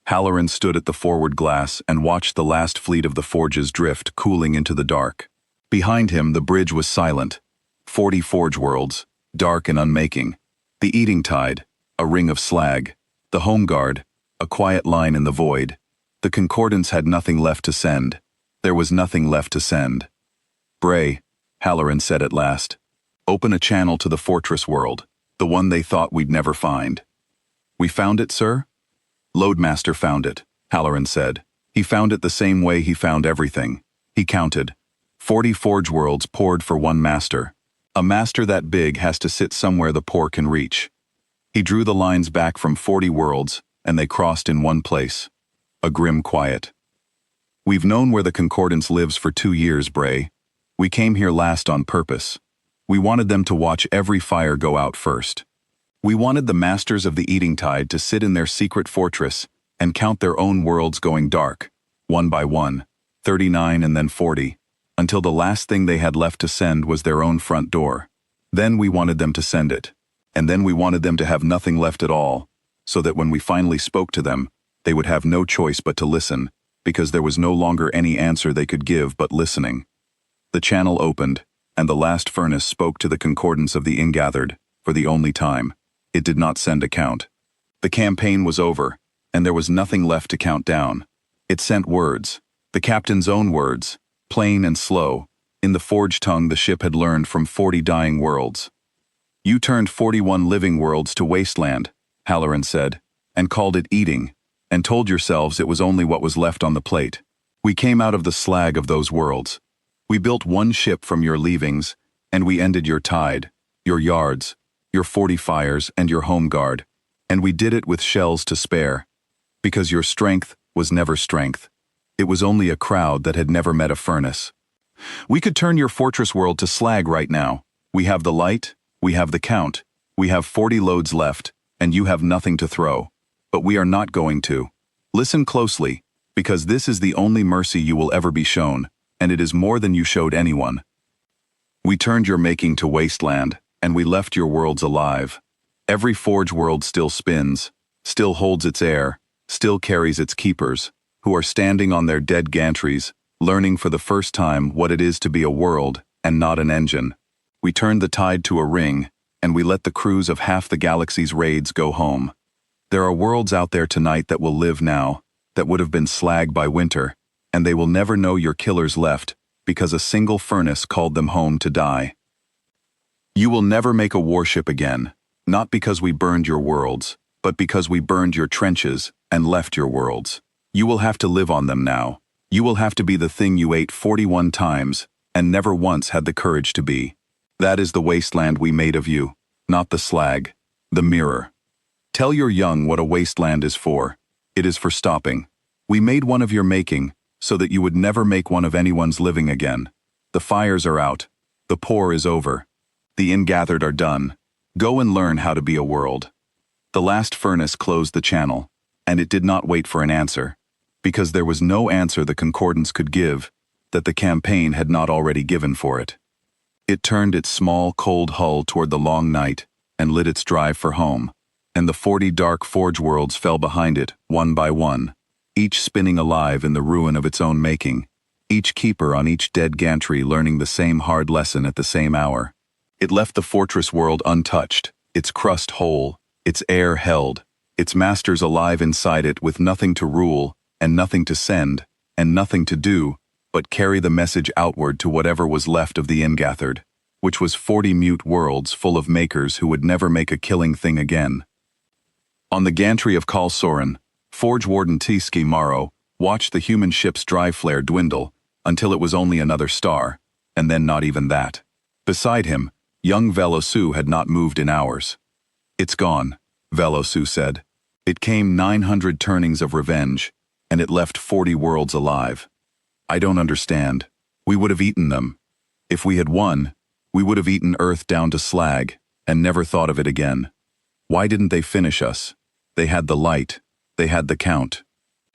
Halloran stood at the forward glass and watched the last fleet of the Forges drift, cooling into the dark. Behind him, the bridge was silent. 40 Forge worlds, dark and unmaking. The Eating Tide, a ring of slag. The Home Guard, a quiet line in the void. The Concordance had nothing left to send. There was nothing left to send. Bray, Halloran said at last. Open a channel to the Fortress world, the one they thought we'd never find. We found it, sir? Loadmaster found it, Halloran said. He found it the same way he found everything. He counted. 40 Forge worlds poured for one master. A master that big has to sit somewhere the poor can reach. He drew the lines back from 40 worlds, and they crossed in one place. A grim quiet. We've known where the Concordance lives for 2 years, Bray. We came here last on purpose. We wanted them to watch every fire go out first. We wanted the masters of the Eating Tide to sit in their secret fortress and count their own worlds going dark, one by one, 39 and then 40, until the last thing they had left to send was their own front door. Then we wanted them to send it, and then we wanted them to have nothing left at all, so that when we finally spoke to them, they would have no choice but to listen, because there was no longer any answer they could give but listening. The channel opened, and the last furnace spoke to the Concordance of the Ingathered, for the only time. It did not send a count. The campaign was over, and there was nothing left to count down. It sent words, the captain's own words, plain and slow, in the Forge tongue the ship had learned from 40 dying worlds. You turned 41 living worlds to wasteland, Halloran said, and called it eating, and told yourselves it was only what was left on the plate. We came out of the slag of those worlds. We built one ship from your leavings, and we ended your tide, your yards, your 40 fires, and your Home Guard, and we did it with shells to spare, because your strength was never strength. It was only a crowd that had never met a furnace. We could turn your fortress world to slag right now. We have the light, we have the count, we have 40 loads left, and you have nothing to throw. But we are not going to. Listen closely, because this is the only mercy you will ever be shown, and it is more than you showed anyone. We turned your making to wasteland, and we left your worlds alive. Every Forge world still spins, still holds its air, still carries its keepers, who are standing on their dead gantries, learning for the first time what it is to be a world and not an engine. We turned the tide to a ring, and we let the crews of half the galaxy's raids go home. There are worlds out there tonight that will live now, that would have been slag by winter, and they will never know your killers left, because a single furnace called them home to die. You will never make a warship again, not because we burned your worlds, but because we burned your trenches and left your worlds. You will have to live on them now. You will have to be the thing you ate 41 times and never once had the courage to be. That is the wasteland we made of you, not the slag, the mirror. Tell your young what a wasteland is for. It is for stopping. We made one of your making, so that you would never make one of anyone's living again. The fires are out. The pour is over. The ingathered are done. Go and learn how to be a world. The last furnace closed the channel, and it did not wait for an answer. because there was no answer the concordance could give that the campaign had not already given for it. It turned its small, cold hull toward the long night and lit its drive for home, and the 40 dark forge worlds fell behind it, one by one, each spinning alive in the ruin of its own making, each keeper on each dead gantry learning the same hard lesson at the same hour. It left the fortress world untouched, its crust whole, its air held, its masters alive inside it with nothing to rule, and nothing to send, and nothing to do, but carry the message outward to whatever was left of the ingathered, which was 40 mute worlds full of makers who would never make a killing thing again. On the gantry of Kal Soren, Forge Warden Tiski Morrow watched the human ship's drive flare dwindle until it was only another star, and then not even that. Beside him, young Velosu had not moved in hours. "It's gone," Velosu said. "It came 900 turnings of revenge, and it left 40 worlds alive. I don't understand. We would have eaten them. If we had won, we would have eaten Earth down to slag, and never thought of it again. Why didn't they finish us? They had the light. They had the count.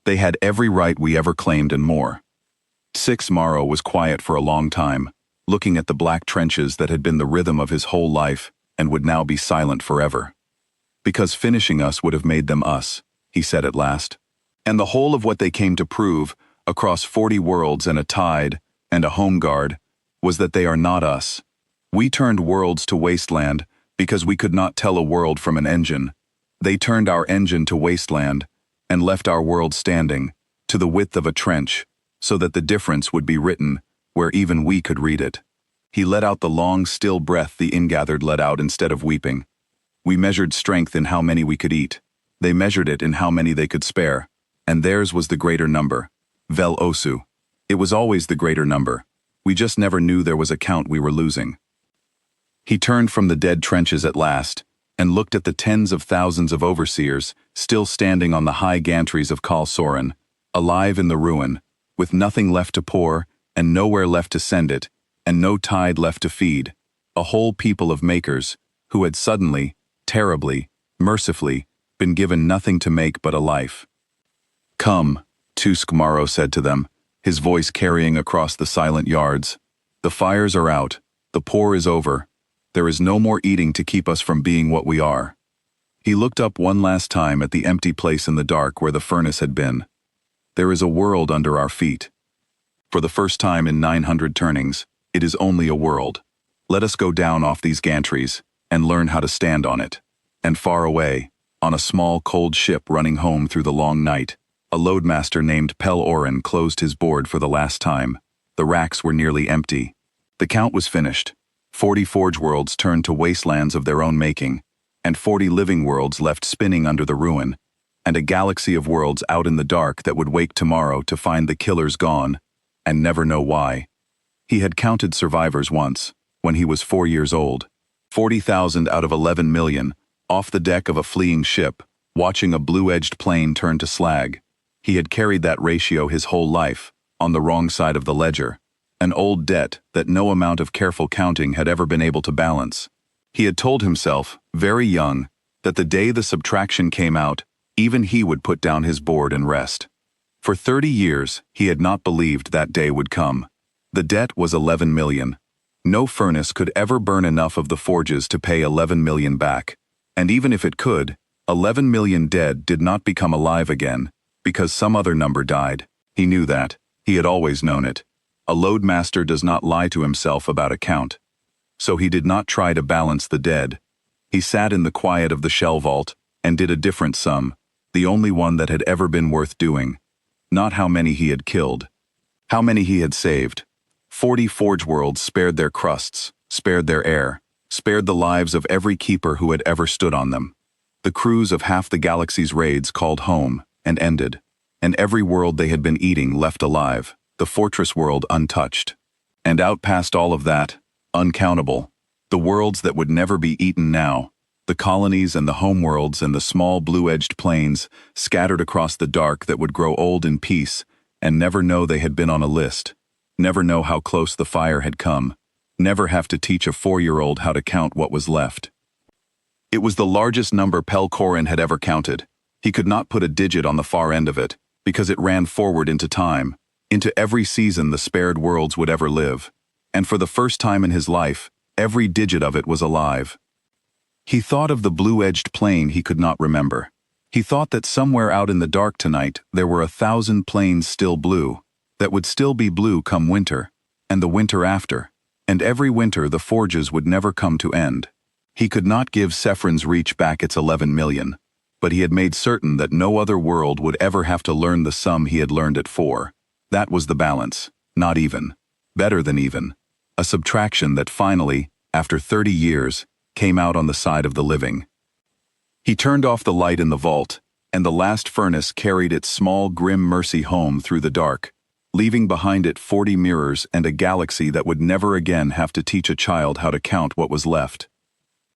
They had every right we ever claimed and more." Six Morrow was quiet for a long time, looking at the black trenches that had been the rhythm of his whole life and would now be silent forever. "Because finishing us would have made them us," he said at last. "And the whole of what they came to prove, across 40 worlds and a tide and a home guard, was that they are not us. We turned worlds to wasteland because we could not tell a world from an engine. They turned our engine to wasteland and left our world standing, to the width of a trench, so that the difference would be written where even we could read it." He let out the long, still breath the ingathered let out instead of weeping. "We measured strength in how many we could eat. They measured it in how many they could spare, and theirs was the greater number. Vel Osu. It was always the greater number. We just never knew there was a count we were losing." He turned from the dead trenches at last, and looked at the tens of thousands of overseers still standing on the high gantries of Kal Soren, alive in the ruin, with nothing left to pour, and nowhere left to send it, and no tide left to feed, a whole people of makers, who had suddenly, terribly, mercifully, been given nothing to make but a life. "Come," Tusk Morrow said to them, his voice carrying across the silent yards. "The fires are out, the pour is over. There is no more eating to keep us from being what we are." He looked up one last time at the empty place in the dark where the furnace had been. "There is a world under our feet. For the first time in 900 turnings, it is only a world. Let us go down off these gantries and learn how to stand on it." And far away, on a small cold ship running home through the long night, a loadmaster named Pel Oren closed his board for the last time. The racks were nearly empty. The count was finished. 40 forge worlds turned to wastelands of their own making, and 40 living worlds left spinning under the ruin, and a galaxy of worlds out in the dark that would wake tomorrow to find the killers gone, and never know why. He had counted survivors once, when he was 4 years old. 40,000 out of 11 million, off the deck of a fleeing ship, watching a blue-edged plane turn to slag. He had carried that ratio his whole life, on the wrong side of the ledger, an old debt that no amount of careful counting had ever been able to balance. He had told himself, very young, that the day the subtraction came out, even he would put down his board and rest. For 30 years, he had not believed that day would come. The debt was 11 million. No furnace could ever burn enough of the forges to pay 11 million back. And even if it could, 11 million dead did not become alive again, because some other number died. He knew that. He had always known it. A loadmaster does not lie to himself about a count. So he did not try to balance the dead. He sat in the quiet of the shell vault and did a different sum, the only one that had ever been worth doing. Not how many he had killed. How many he had saved. 40 forge worlds spared their crusts, spared their air, spared the lives of every keeper who had ever stood on them. The crews of half the galaxy's raids called home and ended, and every world they had been eating left alive, the fortress world untouched. And out past all of that, uncountable, the worlds that would never be eaten now, the colonies and the homeworlds and the small blue-edged plains scattered across the dark that would grow old in peace and never know they had been on a list, never know how close the fire had come, never have to teach a 4-year-old how to count what was left. It was the largest number Pel Corin had ever counted. He could not put a digit on the far end of it, because it ran forward into time, into every season the spared worlds would ever live. And for the first time in his life, every digit of it was alive. He thought of the blue-edged plane he could not remember. He thought that somewhere out in the dark tonight there were 1,000 planes still blue, that would still be blue come winter, and the winter after, and every winter the forges would never come to end. He could not give Sephron's reach back its 11 million, but he had made certain that no other world would ever have to learn the sum he had learned at 4. That was the balance, not even. Better than even. A subtraction that finally, after 30 years, came out on the side of the living. He turned off the light in the vault, and the last furnace carried its small grim mercy home through the dark, leaving behind it 40 mirrors and a galaxy that would never again have to teach a child how to count what was left.